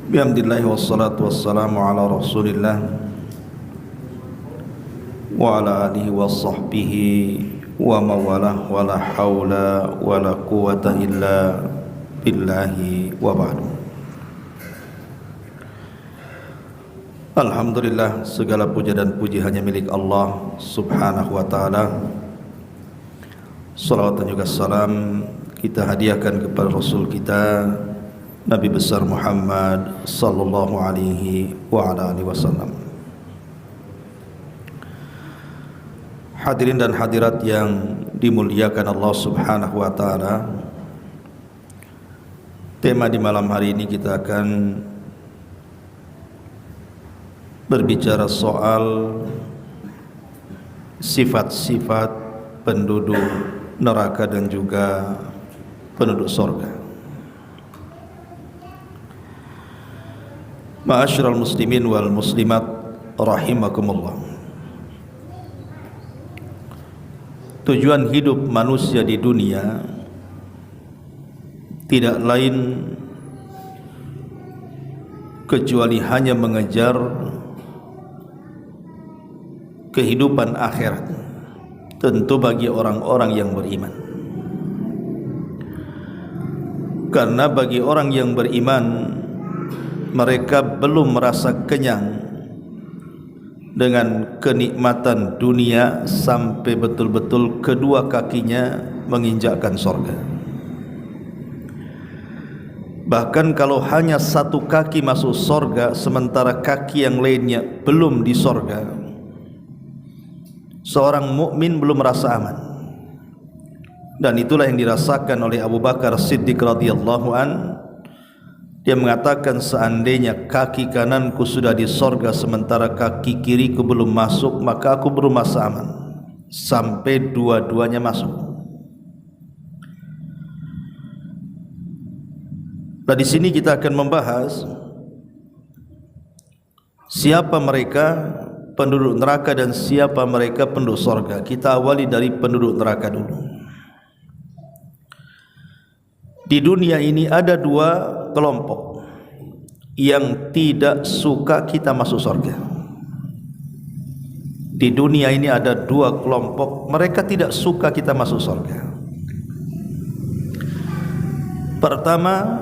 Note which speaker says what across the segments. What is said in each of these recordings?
Speaker 1: Bihamdillah wassalatu wassalamu ala rasulillah wa ala alihi wa sahbihi wa mawalah wa la hawla wa la quwata illa billahi wa ba'du. Alhamdulillah, segala puja dan puji hanya milik Allah subhanahu wa ta'ala. Salawat dan juga salam kita hadiahkan kepada Rasul kita Nabi besar Muhammad sallallahu alaihi wa ala alihi wasallam. Hadirin dan hadirat yang dimuliakan Allah subhanahu wa ta'ala, tema di malam hari ini kita akan berbicara soal sifat-sifat penduduk neraka dan juga penduduk surga. Ma'asyiral muslimin wal muslimat rahimakumullah. Tujuan hidup manusia di dunia tidak lain kecuali hanya mengejar kehidupan akhirat, tentu bagi orang-orang yang beriman. Karena bagi orang yang beriman, mereka belum merasa kenyang dengan kenikmatan dunia sampai betul-betul kedua kakinya menginjakkan sorga. Bahkan kalau hanya satu kaki masuk sorga sementara kaki yang lainnya belum di sorga, seorang mukmin belum merasa aman. Dan itulah yang dirasakan oleh Abu Bakar Siddiq radhiyallahu an. Dia mengatakan, seandainya kaki kananku sudah di sorga sementara kaki kiriku belum masuk, maka aku belum merasa aman sampai dua-duanya masuk. Nah, di sini kita akan membahas siapa mereka penduduk neraka dan siapa mereka penduduk sorga. Kita awali dari penduduk neraka dulu. Di dunia ini ada dua kelompok yang tidak suka kita masuk surga. Di dunia ini ada dua kelompok, mereka tidak suka kita masuk surga. Pertama,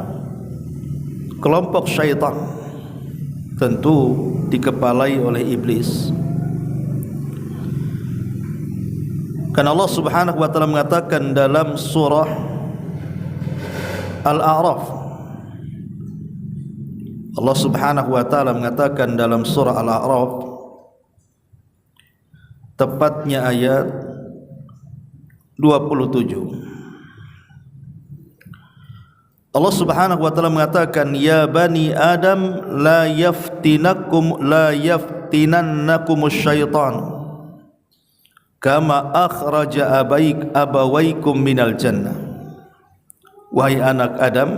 Speaker 1: kelompok syaitan, tentu dikepalai oleh iblis. Karena Allah subhanahu wa ta'ala mengatakan dalam surah Al-A'raf, Allah subhanahu wa ta'ala mengatakan dalam surah Al-A'raf, tepatnya ayat 27, Allah subhanahu wa ta'ala mengatakan, ya bani Adam la yaftinannakumus syaitan kama akhraja abawaikum minal jannah. Wahai anak Adam,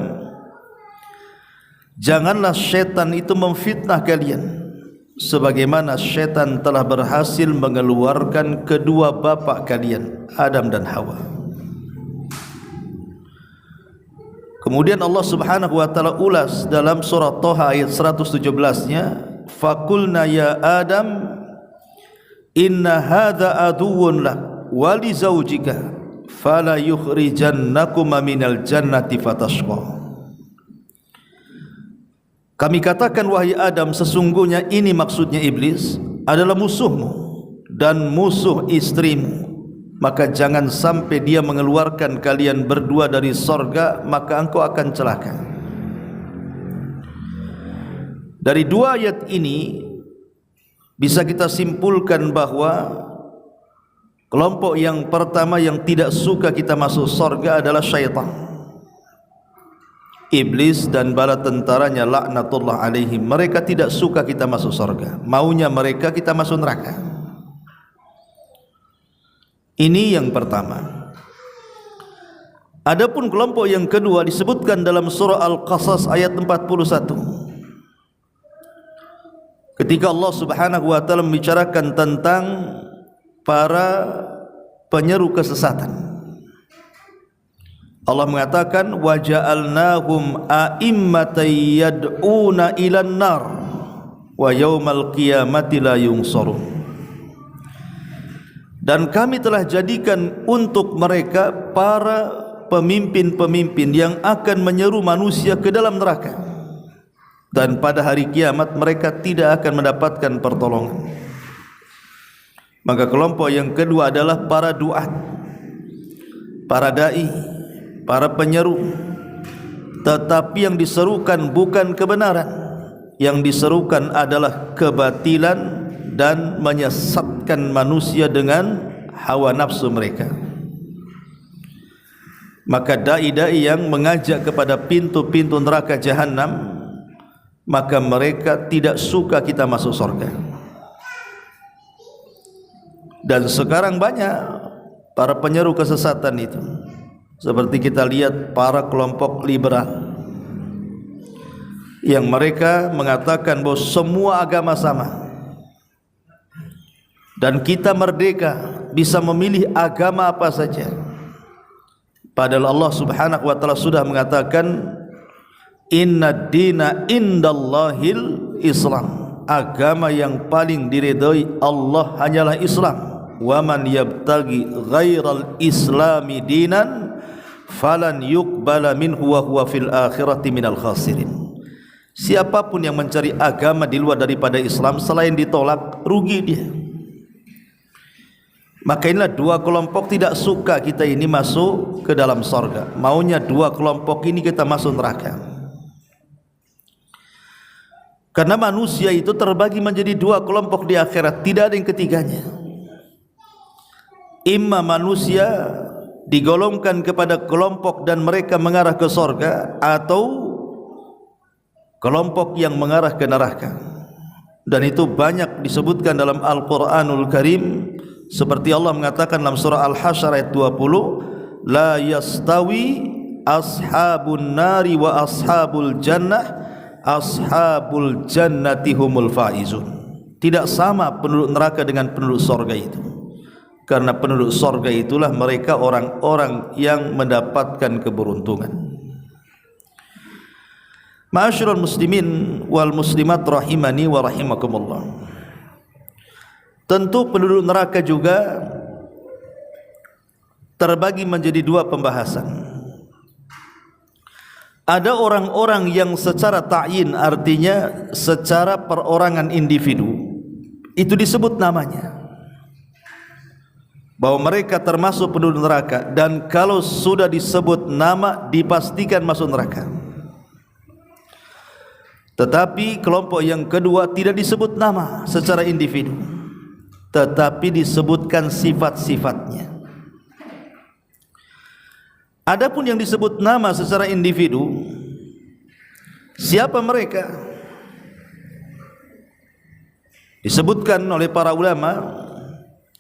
Speaker 1: janganlah syaitan itu memfitnah kalian sebagaimana syaitan telah berhasil mengeluarkan kedua bapa kalian, Adam dan Hawa. Kemudian Allah subhanahu wa ta'ala ulas dalam surah Toha ayat 117-nya, faqulna ya Adam inna hadza aduwwun lak wa li zawjika fala yukhrijannakuma minal jannati fatashqa. Kami katakan, wahai Adam, sesungguhnya ini maksudnya iblis adalah musuhmu dan musuh istrimu, maka jangan sampai dia mengeluarkan kalian berdua dari sorga, maka engkau akan celaka. Dari dua ayat ini bisa kita simpulkan bahwa kelompok yang pertama yang tidak suka kita masuk surga adalah syaitan. Iblis dan bala tentaranya laknatullah alaihim, mereka tidak suka kita masuk surga. Maunya mereka kita masuk neraka. Ini yang pertama. Adapun kelompok yang kedua disebutkan dalam surah Al-Qasas ayat 41. Ketika Allah subhanahu wa ta'ala membicarakan tentang para penyeru kesesatan, Allah mengatakan wa ja'alnahum a'immatan yad'una ilan nar wa yaumal qiyamati la yunsarun. Dan kami telah jadikan untuk mereka para pemimpin-pemimpin yang akan menyeru manusia ke dalam neraka, dan pada hari kiamat mereka tidak akan mendapatkan pertolongan. Maka kelompok yang kedua adalah para duat, para dai, para penyeru, tetapi yang diserukan bukan kebenaran, yang diserukan adalah kebatilan dan menyesatkan manusia dengan hawa nafsu mereka. Maka dai-dai yang mengajak kepada pintu-pintu neraka jahanam, maka mereka tidak suka kita masuk surga. Dan sekarang banyak para penyeru kesesatan itu, seperti kita lihat para kelompok liberal yang mereka mengatakan bahwa semua agama sama dan kita merdeka bisa memilih agama apa saja. Padahal Allah Subhanahu wa taala sudah mengatakan innad dina indallahil Islam, agama yang paling diridhai Allah hanyalah Islam. Wa man yabtaghi ghairal islami dinan falan yuqbala minhu wa huwa fil akhirati minal khasirin. Siapapun yang mencari agama di luar daripada Islam selain ditolak, rugi dia. Maka inilah dua kelompok tidak suka kita ini masuk ke dalam surga. Maunya dua kelompok ini kita masuk neraka. Karena manusia itu terbagi menjadi dua kelompok di akhirat, tidak ada yang ketiganya. Imma manusia digolongkan kepada kelompok dan mereka mengarah ke surga, atau kelompok yang mengarah ke neraka. Dan itu banyak disebutkan dalam Al-Quranul Karim, seperti Allah mengatakan dalam surah Al-Hasyr ayat 20, la yastawi ashabun nari wa ashabul jannah, ashabul jannati humul faizun. Tidak sama penduduk neraka dengan penduduk surga itu, karena penduduk surga itulah mereka orang-orang yang mendapatkan keberuntungan. Ma'asyiral muslimin wal muslimat rahimani wa rahimakumullah. Tentu penduduk neraka juga terbagi menjadi dua pembahasan. Ada orang-orang yang secara ta'yin, artinya secara perorangan individu, itu disebut namanya, bahwa mereka termasuk penduduk neraka, dan kalau sudah disebut nama dipastikan masuk neraka. Tetapi kelompok yang kedua tidak disebut nama secara individu, tetapi disebutkan sifat-sifatnya. Adapun yang disebut nama secara individu, siapa mereka? Disebutkan oleh para ulama,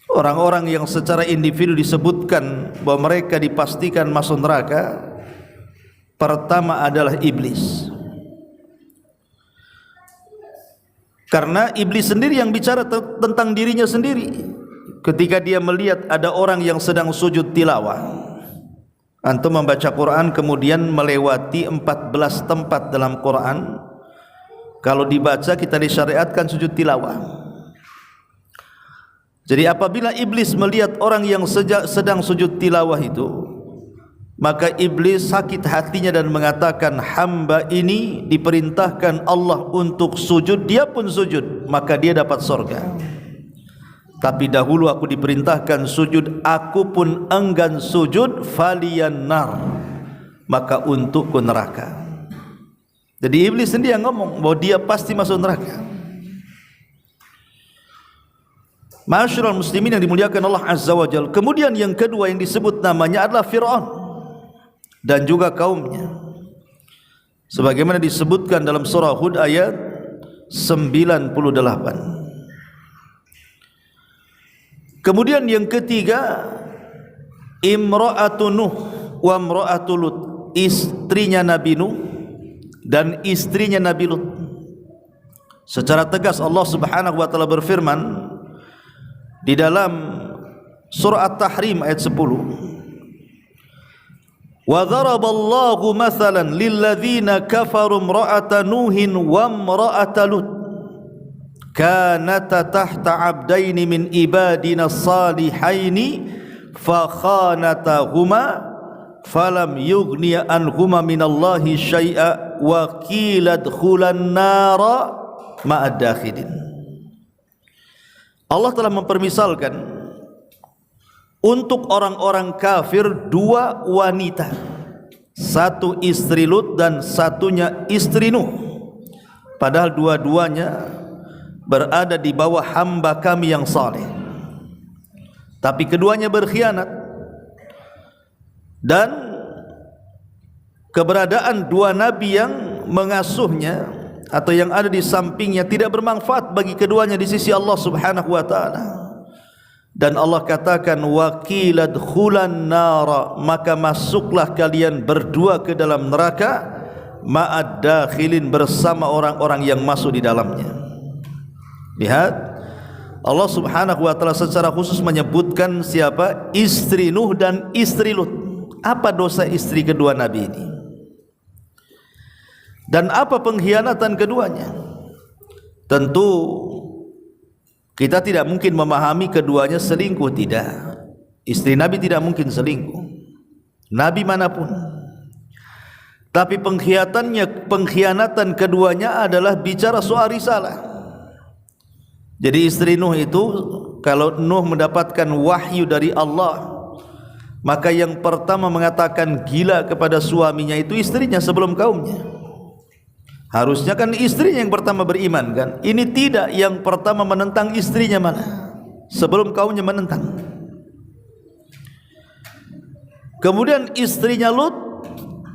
Speaker 1: orang-orang yang secara individu disebutkan bahwa mereka dipastikan masuk neraka. Pertama adalah iblis. Karena iblis sendiri yang bicara tentang dirinya sendiri. Ketika dia melihat ada orang yang sedang sujud tilawah, antum membaca Quran kemudian melewati 14 tempat dalam Quran, kalau dibaca kita disyariatkan sujud tilawah. Jadi apabila iblis melihat orang yang sedang sujud tilawah itu, maka iblis sakit hatinya dan mengatakan, hamba ini diperintahkan Allah untuk sujud, dia pun sujud, maka dia dapat surga. Tapi dahulu aku diperintahkan sujud, aku pun enggan sujud, faliyan nar, maka untukku neraka. Jadi iblis sendiri yang ngomong bahwa dia pasti masuk neraka. Ma'asyiral muslimin yang dimuliakan Allah Azza wa Jalla. Kemudian yang kedua yang disebut namanya adalah Fir'aun dan juga kaumnya, sebagaimana disebutkan dalam surah Hud ayat 98. Kemudian yang ketiga, Imra'atu Nuh wa Imra'atu Lut, istrinya Nabi Nuh dan istrinya Nabi Lut. Secara tegas Allah Subhanahu wa taala berfirman di dalam surah At-Tahrim ayat 10, Wa dharaballahu mathalan lilladzina kafaru imra'ata Nuhin wa imra'ata Lut kanata tahta 'abdaini min ibadina salihaini fa khanatahuma falam yughniya anhuma minallahi syai'a wa qila dkhulan nara ma'ad dakhilin. Allah telah mempermisalkan untuk orang-orang kafir dua wanita, satu istri Lut dan satunya istri Nuh, padahal dua-duanya berada di bawah hamba kami yang saleh, tapi keduanya berkhianat, dan keberadaan dua nabi yang mengasuhnya atau yang ada di sampingnya tidak bermanfaat bagi keduanya di sisi Allah Subhanahu wa taala. Dan Allah katakan waqila dkhulan nara, maka masuklah kalian berdua ke dalam neraka ma'ad dakhilin, bersama orang-orang yang masuk di dalamnya. Lihat, Allah Subhanahu wa taala secara khusus menyebutkan siapa? Istri Nuh dan istri Lut. Apa dosa istri kedua nabi ini? Dan apa pengkhianatan keduanya? Tentu kita tidak mungkin memahami keduanya selingkuh, tidak. Istri Nabi tidak mungkin selingkuh, Nabi manapun. Tapi pengkhianatan keduanya adalah bicara soal risalah. Jadi istri Nuh itu, kalau Nuh mendapatkan wahyu dari Allah, maka yang pertama mengatakan gila kepada suaminya itu istrinya sebelum kaumnya. Harusnya kan istrinya yang pertama beriman kan. Ini tidak, yang pertama menentang istrinya malah sebelum kaumnya menentang. Kemudian istrinya Lut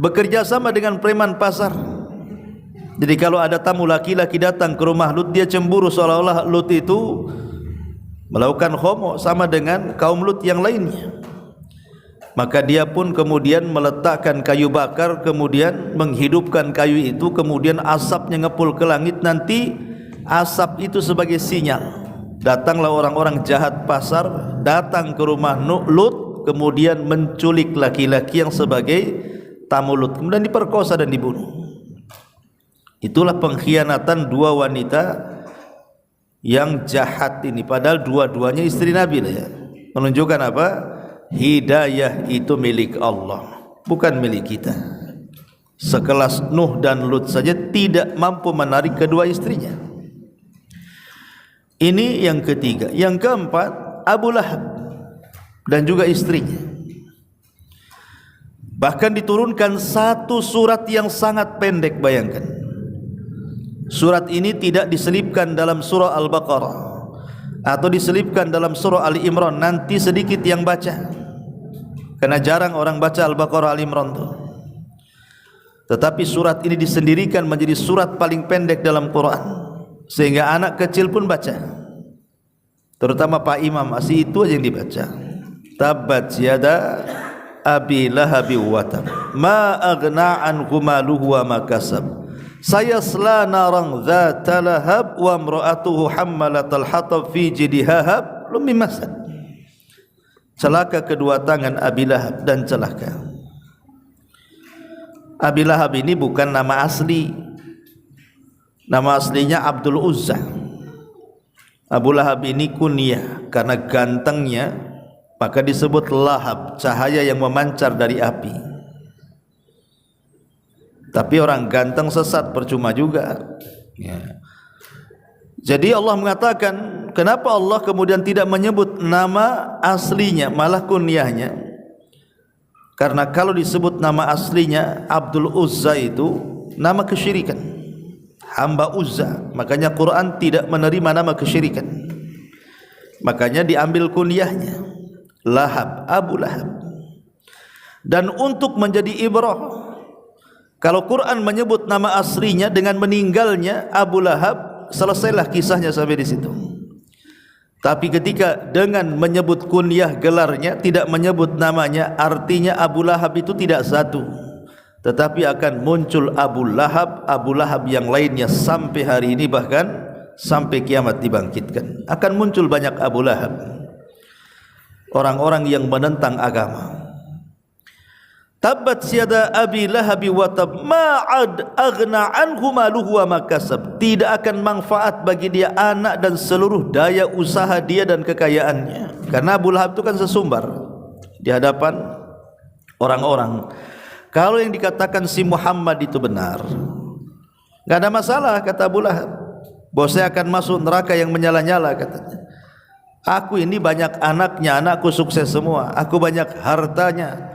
Speaker 1: bekerja sama dengan preman pasar. Jadi kalau ada tamu laki-laki datang ke rumah Lut, dia cemburu seolah-olah Lut itu melakukan homo sama dengan kaum Lut yang lainnya. Maka dia pun kemudian meletakkan kayu bakar, kemudian menghidupkan kayu itu, kemudian asapnya ngepul ke langit. Nanti asap itu sebagai sinyal, datanglah orang-orang jahat pasar, datang ke rumah Lut, kemudian menculik laki-laki yang sebagai tamu Lut, kemudian diperkosa dan dibunuh. Itulah pengkhianatan dua wanita yang jahat ini, padahal dua-duanya istri Nabi lah ya. Menunjukkan apa? Hidayah itu milik Allah, bukan milik kita. Sekelas Nuh dan Lut saja tidak mampu menarik kedua istrinya. Ini yang ketiga. Yang keempat, Abu Lahab dan juga istrinya. Bahkan diturunkan satu surat yang sangat pendek, bayangkan. Surat ini tidak diselipkan dalam surah Al-Baqarah atau diselipkan dalam surah Ali Imran. Nanti sedikit yang baca, karena jarang orang baca Al-Baqarah, Ali Imran itu. Tetapi surat ini disendirikan menjadi surat paling pendek dalam Quran, sehingga anak kecil pun baca, terutama Pak Imam, masih itu aja yang dibaca. Tabbat yada abi lahabi wa tab ma aghna anhu maluhu wa ma kasab sayasla naran dzata lahab wa imra'atuhu hammalatal hatab fi jidha hablum min masad. Celaka kedua tangan Abi Lahab dan celaka. Abi Lahab ini bukan nama asli. Nama aslinya Abdul Uzza. Abu Lahab ini kunyah, karena gantengnya maka disebut Lahab, cahaya yang memancar dari api. Tapi orang ganteng sesat percuma juga ya. Jadi Allah mengatakan, kenapa Allah kemudian tidak menyebut nama aslinya, malah kunyahnya? Karena kalau disebut nama aslinya Abdul Uzza itu nama kesyirikan, hamba Uzza. Makanya Quran tidak menerima nama kesyirikan. Makanya diambil kunyahnya, Lahab, Abu Lahab. Dan untuk menjadi ibrah, kalau Quran menyebut nama aslinya dengan meninggalnya Abu Lahab, selesailah kisahnya sampai di situ. Tapi ketika dengan menyebut kunyah gelarnya, tidak menyebut namanya, artinya Abu Lahab itu tidak satu, tetapi akan muncul Abu Lahab yang lainnya sampai hari ini, bahkan sampai kiamat dibangkitkan. Akan muncul banyak Abu Lahab, orang-orang yang menentang agama. Tabbat siada abi lahabi wa tab ma'ad aghna anhu maluhu wa makasab. Tidak akan manfaat bagi dia anak dan seluruh daya usaha dia dan kekayaannya. Karena Abu Lahab itu kan sesumbar di hadapan orang-orang. Kalau yang dikatakan si Muhammad itu benar, enggak ada masalah, kata Abu Lahab. Bosnya akan masuk neraka yang menyala-nyala, katanya. Aku ini banyak anaknya, anakku sukses semua, aku banyak hartanya,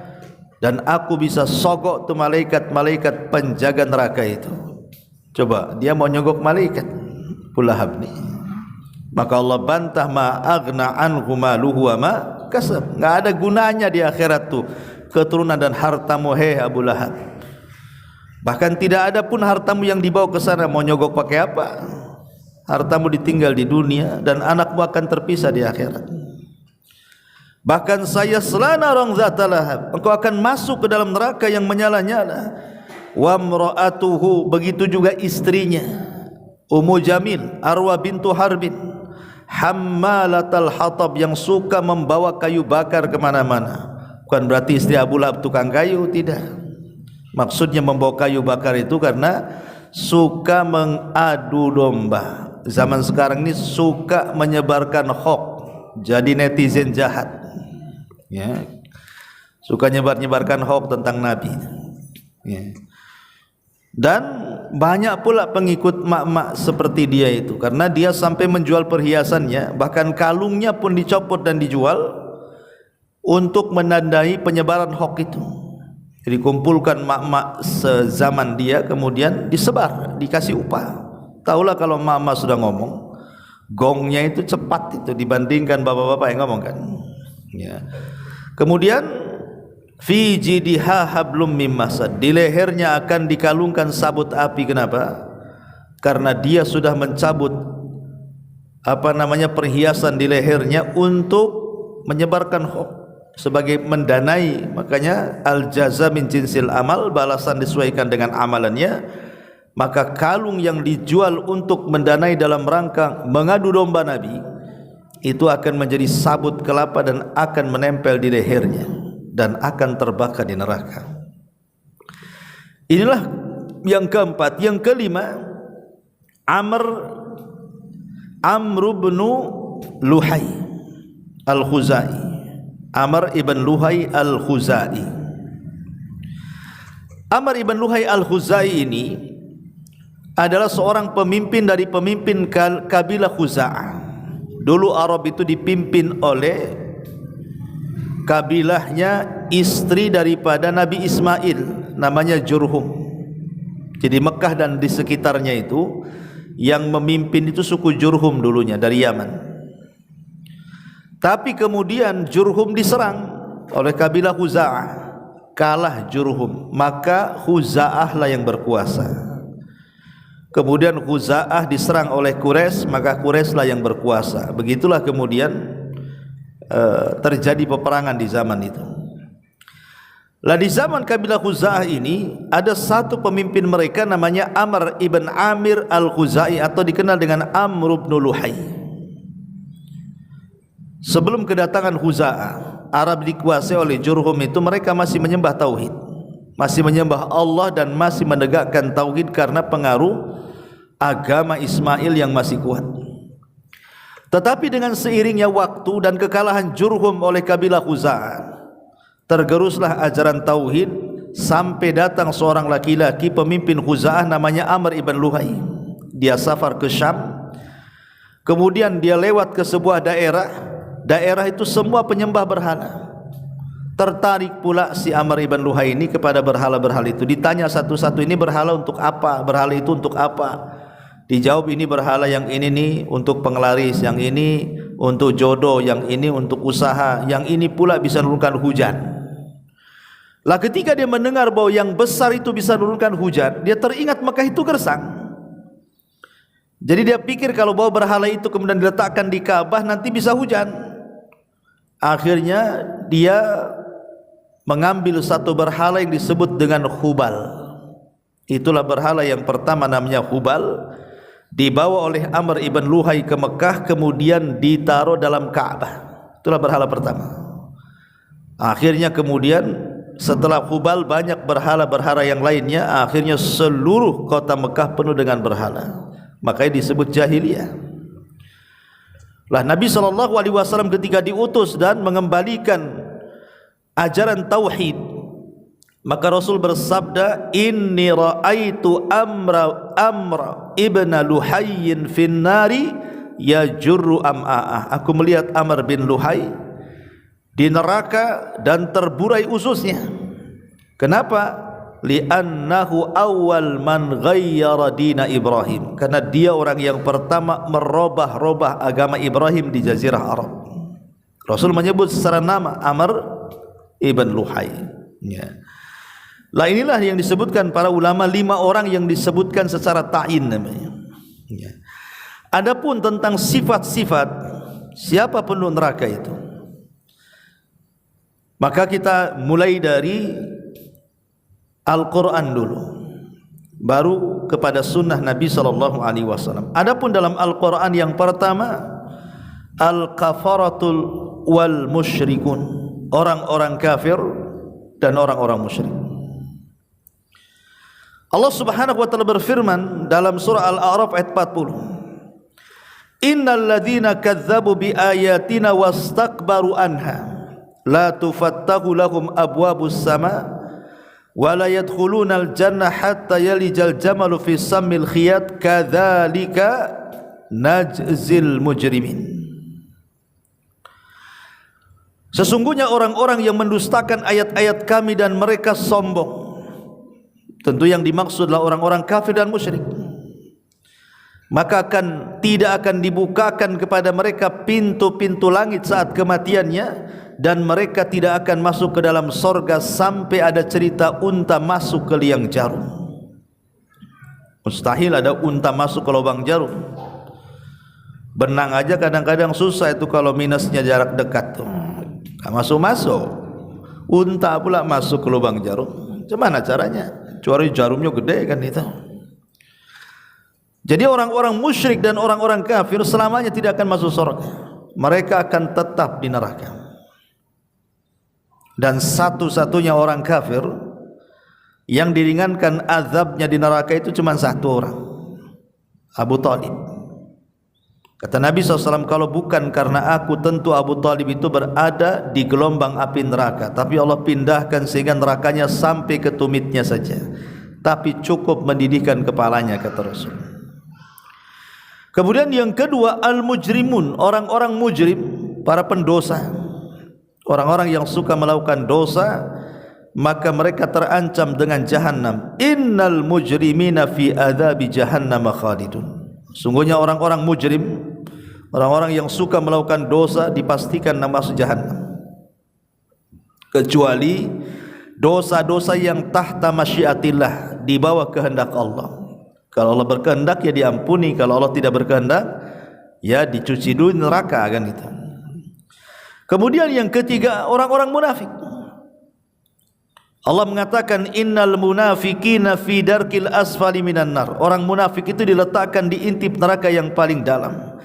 Speaker 1: dan aku bisa sogok tuh malaikat-malaikat penjaga neraka itu. Coba dia mau nyogok malaikat, Abu Lahab nih. Maka Allah bantah, ma aghna anhu maluhu wa ma kasab. Enggak ada gunanya di akhirat tuh keturunan dan hartamu, hei Abu Lahab. Bahkan tidak ada pun hartamu yang dibawa ke sana, mau nyogok pakai apa? Hartamu ditinggal di dunia dan anakmu akan terpisah di akhirat. Bahkan saya selana orang zata lahab, engkau akan masuk ke dalam neraka yang menyala-nyala. Wa mra'atuhu, begitu juga istrinya Ummu Jamil, Arwa bintu Harbin, hammalatal hatab, yang suka membawa kayu bakar kemana-mana. Bukan berarti istri Abu Lahab tukang kayu, tidak. Maksudnya membawa kayu bakar itu karena suka mengadu domba. Zaman sekarang ini suka menyebarkan hoax, jadi netizen jahat, ya. Suka nyebarkan hoax tentang Nabi, ya. Dan banyak pula pengikut mak-mak seperti dia itu, karena dia sampai menjual perhiasannya, bahkan kalungnya pun dicopot dan dijual untuk menandai penyebaran hoax itu. Jadi kumpulkan mak-mak sezaman dia, kemudian disebar, dikasih upah. Taulah kalau mak-mak sudah ngomong, gongnya itu cepat itu dibandingkan bapak-bapak yang ngomong kan, ya. Kemudian fi jidiha hablum mim masad, di lehernya akan dikalungkan sabut api. Kenapa? Karena dia sudah mencabut perhiasan di lehernya untuk menyebarkan hoax, sebagai mendanai. Makanya al jaza min jinsil amal, balasan disesuaikan dengan amalannya. Maka kalung yang dijual untuk mendanai dalam rangka mengadu domba Nabi itu akan menjadi sabut kelapa dan akan menempel di lehernya dan akan terbakar di neraka. Inilah yang keempat. Yang kelima, Amr bin Luhai al-Khuzai. Amr ibn Luhai al-Khuzai. Amr ibn Luhai al-Khuzai ini adalah seorang pemimpin dari pemimpin kabilah Khuza'ah. Dulu Arab itu dipimpin oleh kabilahnya istri daripada Nabi Ismail, namanya Jurhum. Jadi Mekah dan di sekitarnya itu yang memimpin itu suku Jurhum dulunya, dari Yaman. Tapi kemudian Jurhum diserang oleh kabilah Khuza'ah, kalah Jurhum, maka Khuza'ah lah yang berkuasa. Kemudian Khuza'ah diserang oleh Quraisy, maka Quraisy lah yang berkuasa. Begitulah kemudian terjadi peperangan di zaman itu. Lah di zaman kabilah Khuza'ah ini ada satu pemimpin mereka namanya Amr ibn Amir al-Khuzai, atau dikenal dengan Amr bin Luhai. Sebelum kedatangan Khuza'ah, Arab dikuasai oleh Jurhum itu mereka masih menyembah tauhid, masih menyembah Allah dan masih menegakkan tauhid karena pengaruh agama Ismail yang masih kuat. Tetapi dengan seiringnya waktu dan kekalahan Jurhum oleh kabilah Khuza'ah, tergeruslah ajaran tauhid sampai datang seorang laki-laki pemimpin Khuza'ah namanya Amr ibn Luhai. Dia safar ke Syam, kemudian dia lewat ke sebuah daerah itu semua penyembah berhala. Tertarik pula si Amr ibn Luhai ini kepada berhala-berhala itu. Ditanya satu-satu, ini berhala untuk apa? Berhala itu untuk apa? Dijawab, ini berhala yang ini nih untuk penglaris, yang ini untuk jodoh, yang ini untuk usaha, yang ini pula bisa menurunkan hujan. Lah ketika dia mendengar bahwa yang besar itu bisa menurunkan hujan, dia teringat Mekah itu gersang. Jadi dia pikir kalau bawa berhala itu kemudian diletakkan di Ka'bah nanti bisa hujan. Akhirnya dia mengambil satu berhala yang disebut dengan Hubal. Itulah berhala yang pertama, namanya Hubal, dibawa oleh Amr ibn Luhai ke Mekah, kemudian ditaruh dalam Ka'bah. Itulah berhala pertama. Akhirnya kemudian setelah Hubal banyak berhala-berhala yang lainnya, akhirnya seluruh kota Mekah penuh dengan berhala. Makanya disebut jahiliyah. Lah Nabi SAW ketika diutus dan mengembalikan ajaran tauhid, maka Rasul bersabda, inni ra'aitu amra ibna Luhayyin fin nari yajurru am'a'ah. Aku melihat Amr bin Luhay di neraka dan terburai ususnya. Kenapa? Li'annahu awal man ghayyara dina Ibrahim, karena dia orang yang pertama merubah agama Ibrahim di Jazirah Arab. Rasul menyebut secara nama Amr ibn Luhay, ya. Lah inilah yang disebutkan para ulama, 5 orang yang disebutkan secara ta'in namanya, ya. Adapun tentang sifat-sifat siapa penduduk neraka itu, maka kita mulai dari Al-Quran dulu, baru kepada sunnah Nabi SAW. Adapun dalam Al-Quran yang pertama, Al-Kafaratul wal Musyrikun, orang-orang kafir dan orang-orang musyrik. Allah Subhanahu wa taala berfirman dalam surah Al-A'raf ayat 40, innal ladzina kadzdzabu bi ayatina wastakbaru anha la tufattahu lahum abwabus sama wa la yadkhulunal jannah hatta yalijal jamalu fi sammil khiyat kadzalika najzil mujrimin. Sesungguhnya orang-orang yang mendustakan ayat-ayat kami dan mereka sombong, tentu yang dimaksud adalah orang-orang kafir dan musyrik, maka tidak akan dibukakan kepada mereka pintu-pintu langit saat kematiannya, dan mereka tidak akan masuk ke dalam sorga sampai ada cerita unta masuk ke liang jarum. Mustahil ada unta masuk ke lubang jarum. Benang aja kadang-kadang susah itu kalau minusnya jarak dekat tuh, nggak masuk-masuk. Unta pula masuk ke lubang jarum, gimana caranya? Kecuali jarumnya gede kan itu. Jadi orang-orang musyrik dan orang-orang kafir selamanya tidak akan masuk surga. Mereka akan tetap di neraka. Dan satu-satunya orang kafir yang diringankan azabnya di neraka itu cuma satu orang, Abu Talib. Kata Nabi SAW, kalau bukan karena aku, tentu Abu Talib itu berada di gelombang api neraka, tapi Allah pindahkan sehingga nerakanya sampai ke tumitnya saja, tapi cukup mendidihkan kepalanya, kata Rasul. Kemudian yang kedua, al-mujrimun, orang-orang mujrim, para pendosa. Orang-orang yang suka melakukan dosa, maka mereka terancam dengan jahannam. Innal mujrimina fi adzabi jahannam khalidun. Sungguhnya orang-orang mujrim, orang-orang yang suka melakukan dosa, dipastikan masuk jahannam, kecuali dosa-dosa yang tahta masyiatillah, di bawah kehendak Allah. Kalau Allah berkehendak ya diampuni, kalau Allah tidak berkehendak ya dicuci dulu neraka, kan itu. Kemudian yang ketiga, orang-orang munafik. Allah mengatakan innal munafiqina fi darkil asfali minan nar. Orang munafik itu diletakkan di intip neraka yang paling dalam.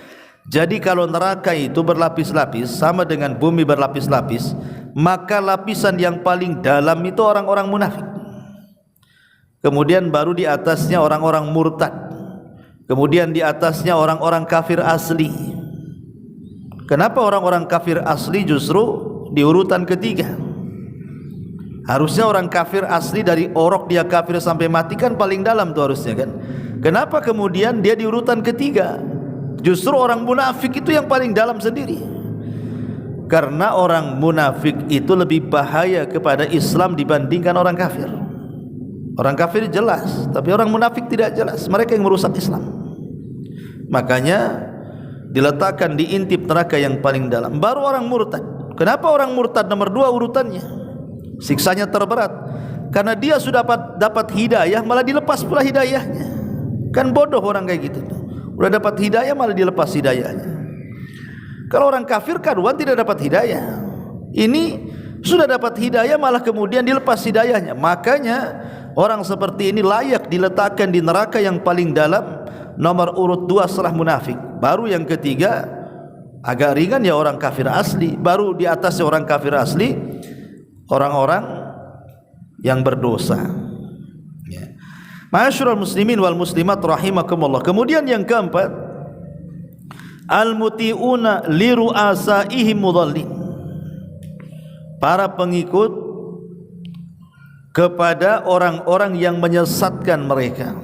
Speaker 1: Jadi kalau neraka itu berlapis-lapis sama dengan bumi berlapis-lapis, maka lapisan yang paling dalam itu orang-orang munafik. Kemudian baru di atasnya orang-orang murtad. Kemudian di atasnya orang-orang kafir asli. Kenapa orang-orang kafir asli justru di urutan ketiga? Harusnya orang kafir asli dari orok dia kafir sampai mati kan paling dalam tuh harusnya kan. Kenapa kemudian dia di urutan ketiga? Justru orang munafik itu yang paling dalam sendiri. Karena orang munafik itu lebih bahaya kepada Islam dibandingkan orang kafir. Orang kafir jelas, tapi orang munafik tidak jelas. Mereka yang merusak Islam. Makanya diletakkan di intip neraka yang paling dalam. Baru orang murtad. Kenapa orang murtad nomor 2 urutannya? Siksanya terberat karena dia sudah dapat hidayah malah dilepas pula hidayahnya. Kan bodoh orang kayak gitu. Udah dapat hidayah malah dilepas hidayahnya. Kalau orang kafir karuan tidak dapat hidayah. Ini sudah dapat hidayah malah kemudian dilepas hidayahnya. Makanya orang seperti ini layak diletakkan di neraka yang paling dalam, nomor urut 2 setelah munafik. Baru yang ketiga agak ringan ya orang kafir asli. Baru di atasnya orang kafir asli orang-orang yang berdosa. Ya. Ma'asyiral muslimin wal muslimat rahimakumullah. Kemudian yang keempat, al-muti'una li ru'asaihim mudallin. Para pengikut kepada orang-orang yang menyesatkan mereka.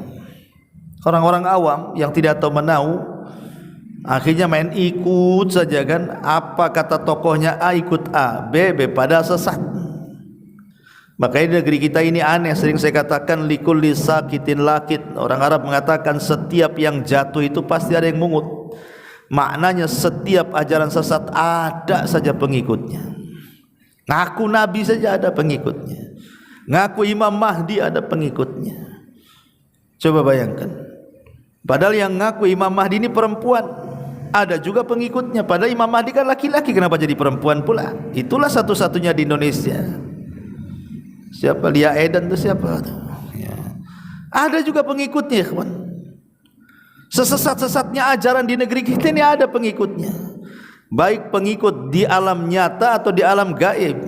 Speaker 1: Orang-orang awam yang tidak tahu menahu, akhirnya main ikut saja kan. Apa kata tokohnya A ikut A, B pada sesat. Makanya di negeri kita ini aneh, sering saya katakan likulli sakitin lakit. Orang Arab mengatakan setiap yang jatuh itu pasti ada yang mungut. Maknanya setiap ajaran sesat ada saja pengikutnya. Ngaku Nabi saja ada pengikutnya, ngaku Imam Mahdi ada pengikutnya. Coba bayangkan, padahal yang ngaku Imam Mahdi ini perempuan, ada juga pengikutnya. Padahal Imam Mahdi kan laki-laki, kenapa jadi perempuan pula? Itulah satu-satunya di Indonesia. Siapa Lia Eden itu siapa? Ya. Ada juga pengikutnya, kawan. Sesesat-sesatnya ajaran di negeri kita ini ada pengikutnya. Baik pengikut di alam nyata atau di alam gaib.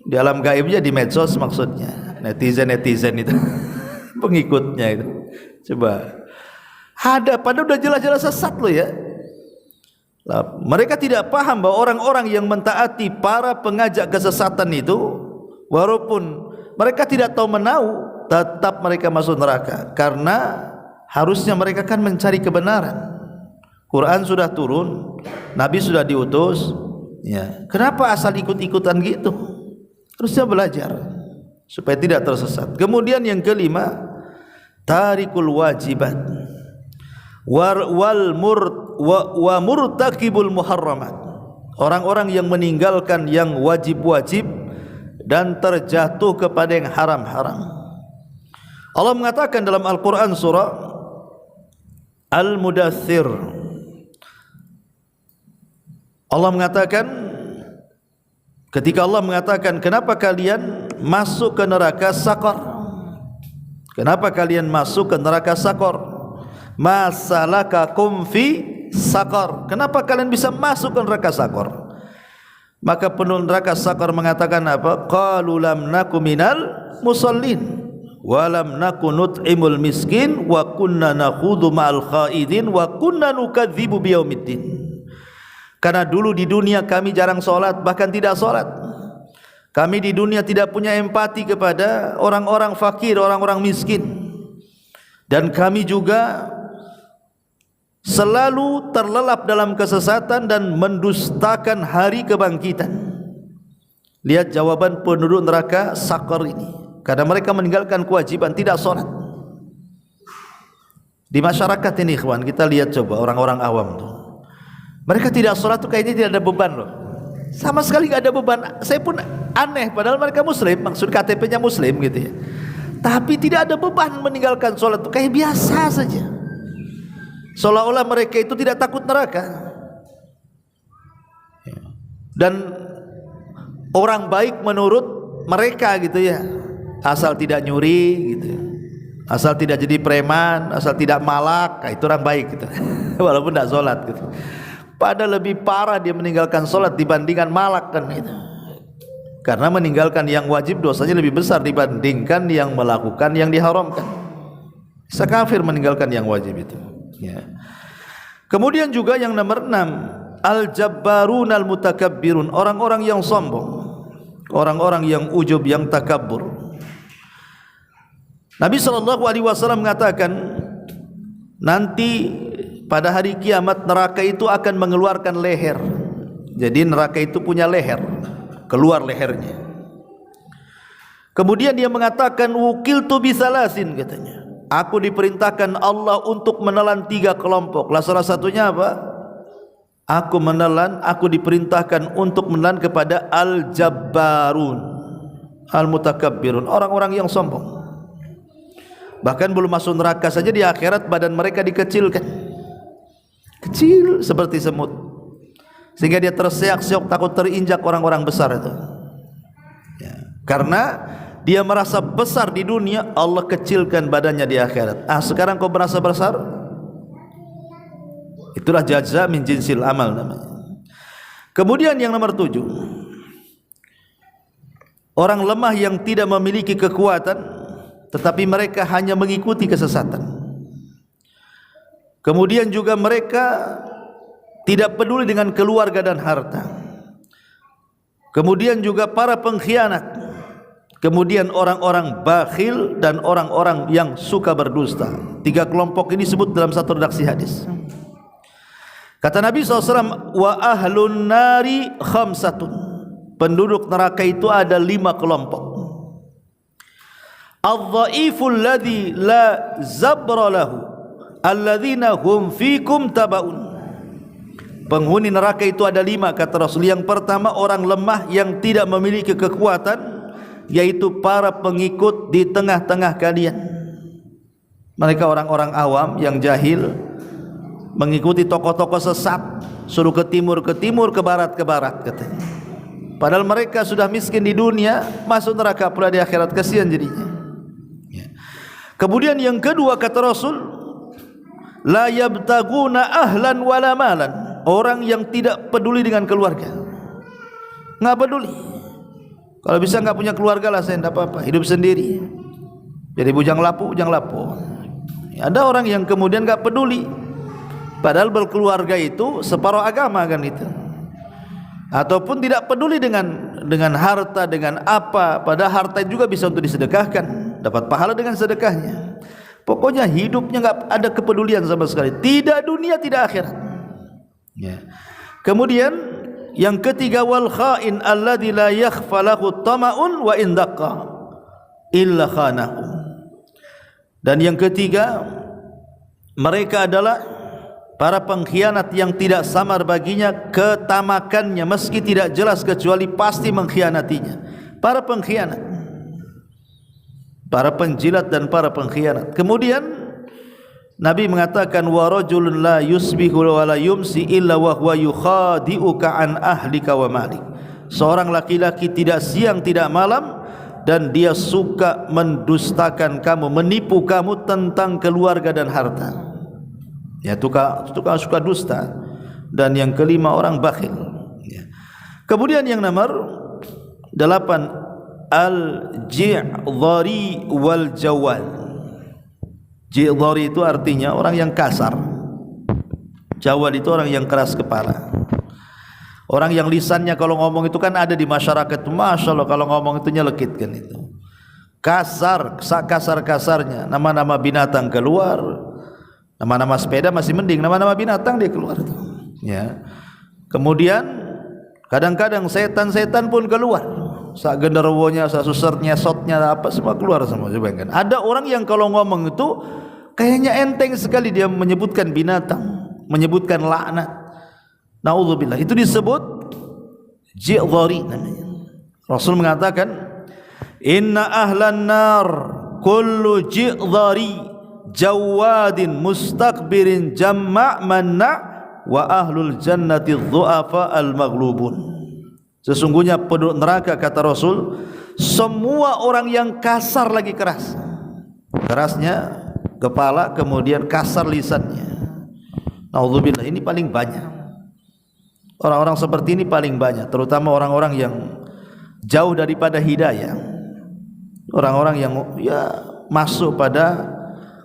Speaker 1: Di alam gaibnya di medsos maksudnya. Netizen itu pengikutnya itu. Coba. Ada, padahal udah jelas-jelas sesat loh ya. Mereka tidak paham bahwa orang-orang yang mentaati para pengajak kesesatan itu, walaupun mereka tidak tahu menahu, tetap mereka masuk neraka. Karena harusnya mereka kan mencari kebenaran. Quran sudah turun, Nabi sudah diutus, ya. Kenapa asal ikut-ikutan gitu? Harusnya belajar supaya tidak tersesat. Kemudian yang kelima, tarikul wajibat wa murtakibul muharramat. Orang-orang yang meninggalkan yang wajib-wajib dan terjatuh kepada yang haram-haram. Allah mengatakan dalam Al-Quran surah Al-Mudaththir, Allah mengatakan, ketika Allah mengatakan kenapa kalian masuk ke neraka Saqar, kenapa kalian masuk ke neraka Saqar, masalakakum fi Saqar, kenapa kalian bisa masuk ke neraka Saqar? Maka penuh neraka Saqar mengatakan apa? Qalu lam naku minal musallin wa lam naku nut'imul miskin wa kunna nakhudhu ma'al khaidin wa kunna nukadzibu biyaumiddin. Karena dulu di dunia kami jarang sholat, bahkan tidak sholat. Kami di dunia tidak punya empati kepada orang-orang fakir, orang-orang miskin. Dan kami juga selalu terlelap dalam kesesatan dan mendustakan hari kebangkitan. Lihat jawaban penduduk neraka Saqar ini. Karena mereka meninggalkan kewajiban, tidak sholat. Di masyarakat ini ikhwan, kita lihat coba orang-orang awam tuh, mereka tidak sholat tuh kayaknya tidak ada beban loh. Sama sekali tidak ada beban. Saya pun aneh, padahal mereka muslim, maksud KTP-nya muslim gitu ya. Tapi tidak ada beban meninggalkan sholat tuh, kayak biasa saja. Seolah-olah mereka itu tidak takut neraka. Dan orang baik menurut mereka gitu ya. Asal tidak nyuri gitu, asal tidak jadi preman, asal tidak malak, itu orang baik gitu. Walaupun tidak sholat gitu. Padahal lebih parah dia meninggalkan sholat dibandingkan malak kan itu. Karena meninggalkan yang wajib dosanya lebih besar dibandingkan yang melakukan yang diharamkan. Sekafir meninggalkan yang wajib itu ya. Kemudian juga yang nomor 6, al-jabbarun al-mutakabbirun, orang-orang yang sombong, orang-orang yang ujub, yang takabbur. Nabi SAW mengatakan nanti pada hari kiamat neraka itu akan mengeluarkan leher. Jadi neraka itu punya leher, keluar lehernya. Kemudian dia mengatakan wukiltu bisalasin, katanya, aku diperintahkan Allah untuk menelan 3 kelompok. Lah salah satunya apa? Aku diperintahkan untuk menelan kepada al-jabbarun al-mutakabbirun, orang-orang yang sombong. Bahkan belum masuk neraka saja, di akhirat badan mereka dikecilkan, kecil seperti semut, sehingga dia terseok-seok takut terinjak orang-orang besar itu ya. Karena dia merasa besar di dunia, Allah kecilkan badannya di akhirat. Sekarang kau merasa besar, itulah jaza min jinsil amal namanya. Kemudian yang nomor 7, orang lemah yang tidak memiliki kekuatan, tetapi mereka hanya mengikuti kesesatan. Kemudian juga mereka tidak peduli dengan keluarga dan harta. Kemudian juga para pengkhianat. Kemudian orang-orang bakhil dan orang-orang yang suka berdusta. 3 kelompok ini disebut dalam satu redaksi hadis. Kata Nabi SAW, wa ahlun nari khamsatun. Penduduk neraka itu ada 5 kelompok. Al-dha'iful ladhi la zabra lahu alladhina hum fikum tabaun. Penghuni neraka itu ada 5 kata Rasul. Yang pertama, orang lemah yang tidak memiliki kekuatan, yaitu para pengikut di tengah-tengah kalian. Mereka orang-orang awam yang jahil, mengikuti tokoh-tokoh sesat, suruh ke timur, ke barat katanya. Padahal mereka sudah miskin di dunia, masuk neraka pula di akhirat, kasihan jadinya. Kemudian yang kedua kata Rasul, la yabtaguna ahlan wala malan. Orang yang tidak peduli dengan keluarga, nggak peduli. Kalau bisa nggak punya keluarga lah, saya tidak apa-apa, hidup sendiri. Jadi bujang lapu. Ada orang yang kemudian nggak peduli, padahal berkeluarga itu separuh agama kan itu. Ataupun tidak peduli dengan harta, dengan apa, padahal harta juga bisa untuk disedekahkan, dapat pahala dengan sedekahnya. Pokoknya hidupnya nggak ada kepedulian sama sekali, tidak dunia tidak akhirat. Ya. Kemudian yang ketiga, wal khain alladzi la yakhfa lahu tama'un wa in daqqa illa khanahu. Dan yang ketiga, mereka adalah para pengkhianat yang tidak samar baginya ketamakannya, meski tidak jelas kecuali pasti mengkhianatinya. Para pengkhianat, para penjilat dan para pengkhianat. Kemudian Nabi mengatakan, wa rajulun la yusbihu wa la yumsi illa wa huwa yukhadi'uka an ahlika wa malik. Seorang laki-laki tidak siang tidak malam dan dia suka mendustakan kamu, menipu kamu tentang keluarga dan harta. Ya, tukang suka dusta. Dan yang kelima, orang bakhil. Ya. Kemudian yang nomor 8, al-ji'dhari wal jawal. Ji'dhari itu artinya orang yang kasar. Jawal itu orang yang keras kepala. Orang yang lisannya kalau ngomong itu kan ada di masyarakat, Masya Allah, kalau ngomong itu nyelekit kan itu. Kasar, kasar-kasarnya. Nama-nama binatang keluar. Nama-nama sepeda masih mending, nama-nama binatang dia keluar itu. Ya. Kemudian kadang-kadang setan-setan pun keluar. Sak genderuwonya, sak susernya, sotnya, apa semua keluar semua. Kan? Ada orang yang kalau ngomong itu kayaknya enteng sekali, dia menyebutkan binatang, menyebutkan laknat. Na'udzubillah. Itu disebut ji'dhari namanya. Rasul mengatakan, inna ahlan nar kullu ji'dhari jawadin mustaqbirin jamma' manna' wa ahlul jannati dhu'afa al-maghlubun. Sesungguhnya penduduk neraka kata Rasul, semua orang yang kasar lagi keras. Kerasnya kepala, kemudian kasar lisannya. Na'udzubillah, ini paling banyak. Orang-orang seperti ini paling banyak, terutama orang-orang yang jauh daripada hidayah. Orang-orang yang ya masuk pada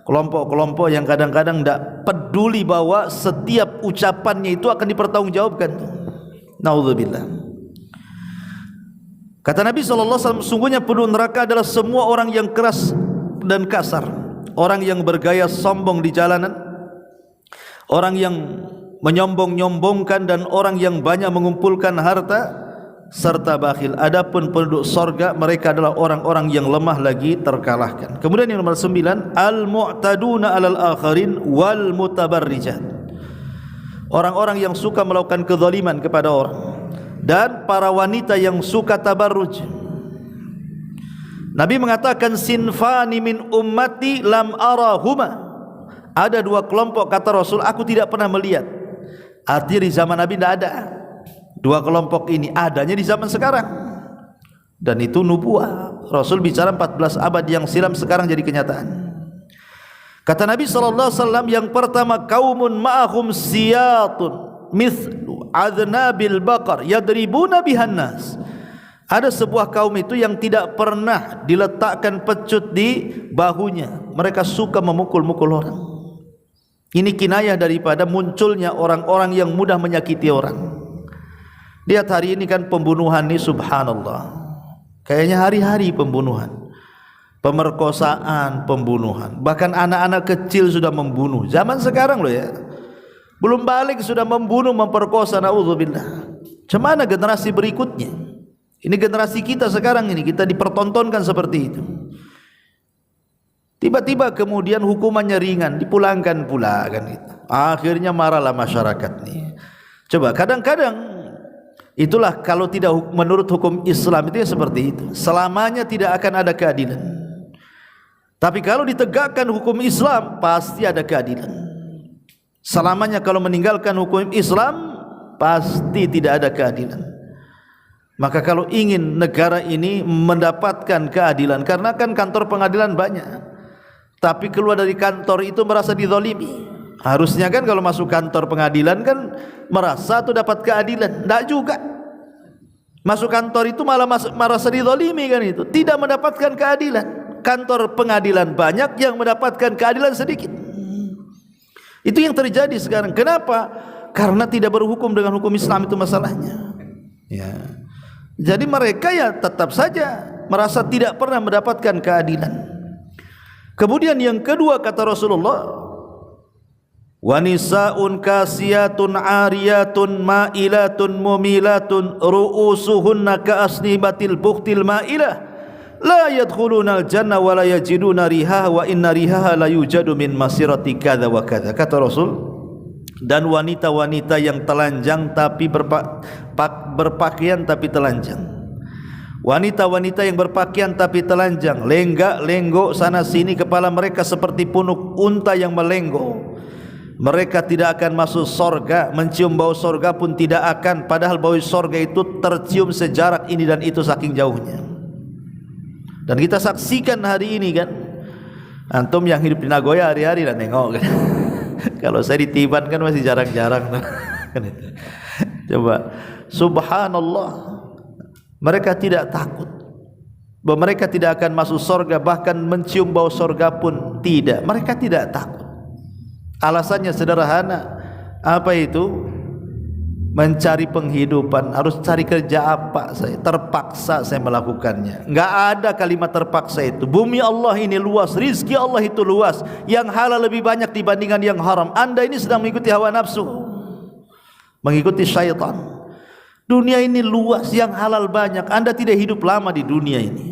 Speaker 1: kelompok-kelompok yang kadang-kadang tidak peduli bahwa setiap ucapannya itu akan dipertanggungjawabkan. Na'udzubillah. Kata Nabi SAW, sungguhnya penduduk neraka adalah semua orang yang keras dan kasar, orang yang bergaya sombong di jalanan, orang yang menyombong-nyombongkan, dan orang yang banyak mengumpulkan harta, serta bakhil. Adapun penduduk sorga, mereka adalah orang-orang yang lemah lagi terkalahkan. Kemudian yang nomor 9, al-mu'taduna alal akharin wal mutabarrijat. Orang-orang yang suka melakukan kezaliman kepada orang, dan para wanita yang suka tabarruj. Nabi mengatakan, sinfani min ummati lam arahuma. Ada 2 kelompok kata Rasul, aku tidak pernah melihat. Artinya di zaman Nabi tidak ada. 2 kelompok ini adanya di zaman sekarang. Dan itu nubuah. Rasul bicara 14 abad yang silam, sekarang jadi kenyataan. Kata Nabi SAW, yang pertama, kaumun ma'ahum siyatun mithlu adnabil baqar yadribuna bihan nas. Ada sebuah kaum itu yang tidak pernah diletakkan pecut di bahunya. Mereka suka memukul-mukul orang. Ini kinayah daripada munculnya orang-orang yang mudah menyakiti orang. Lihat hari ini kan pembunuhan ini, subhanallah. Kayaknya hari-hari pembunuhan. Pemerkosaan, pembunuhan. Bahkan anak-anak kecil sudah membunuh. Zaman sekarang loh ya. Belum balik sudah membunuh, memperkosa, na'udzubillah. Cemana generasi berikutnya? Ini generasi kita sekarang ini, kita dipertontonkan seperti itu. Tiba-tiba kemudian hukumannya ringan, dipulangkan pula kan itu. Akhirnya marahlah masyarakat nih. Coba kadang-kadang itulah kalau tidak menurut hukum Islam itu ya seperti itu. Selamanya tidak akan ada keadilan. Tapi kalau ditegakkan hukum Islam pasti ada keadilan. Selamanya kalau meninggalkan hukum Islam pasti tidak ada keadilan. Maka kalau ingin negara ini mendapatkan keadilan, karena kan kantor pengadilan banyak, tapi keluar dari kantor itu merasa dizalimi. Harusnya kan kalau masuk kantor pengadilan kan merasa tuh dapat keadilan. Tidak juga. Masuk kantor itu malah merasa dizalimi kan itu. Tidak mendapatkan keadilan. Kantor pengadilan banyak, yang mendapatkan keadilan sedikit. Itu yang terjadi sekarang. Kenapa? Karena tidak berhukum dengan hukum Islam, itu masalahnya. Ya. Jadi mereka ya tetap saja merasa tidak pernah mendapatkan keadilan. Kemudian yang kedua kata Rasulullah, wa nisaun kasiyatun ariyatun ma'ilatun mumilatun ru'usuhunna ka'asnibatil bukhtil ma'ilah la yadkhulunal jannah wa la yajiduna rihaha wa inna rihaha la yujadu min masirati kadza wa kadza. Kata Rasul, dan wanita-wanita yang telanjang tapi berpakaian tapi telanjang. Wanita-wanita yang berpakaian tapi telanjang, lenggak-lenggok sana sini kepala mereka seperti punuk unta yang melenggo. Mereka tidak akan masuk sorga, mencium bau sorga pun tidak akan, padahal bau sorga itu tercium sejarak ini dan itu saking jauhnya. Dan kita saksikan hari ini kan, antum yang hidup di Nagoya hari-hari dan nengok kan. Kalau saya di Tiban kan masih jarang-jarang kan itu. Coba, subhanallah, mereka tidak takut bahwa mereka tidak akan masuk surga, bahkan mencium bau surga pun tidak. Mereka tidak takut. Alasannya sederhana. Apa itu? Mencari penghidupan. Harus cari kerja apa? Saya terpaksa saya melakukannya. Enggak ada kalimat terpaksa itu. Bumi Allah ini luas, rizki Allah itu luas. Yang halal lebih banyak dibandingkan yang haram. Anda ini sedang mengikuti hawa nafsu, mengikuti syaitan. Dunia ini luas, yang halal banyak. Anda tidak hidup lama di dunia ini.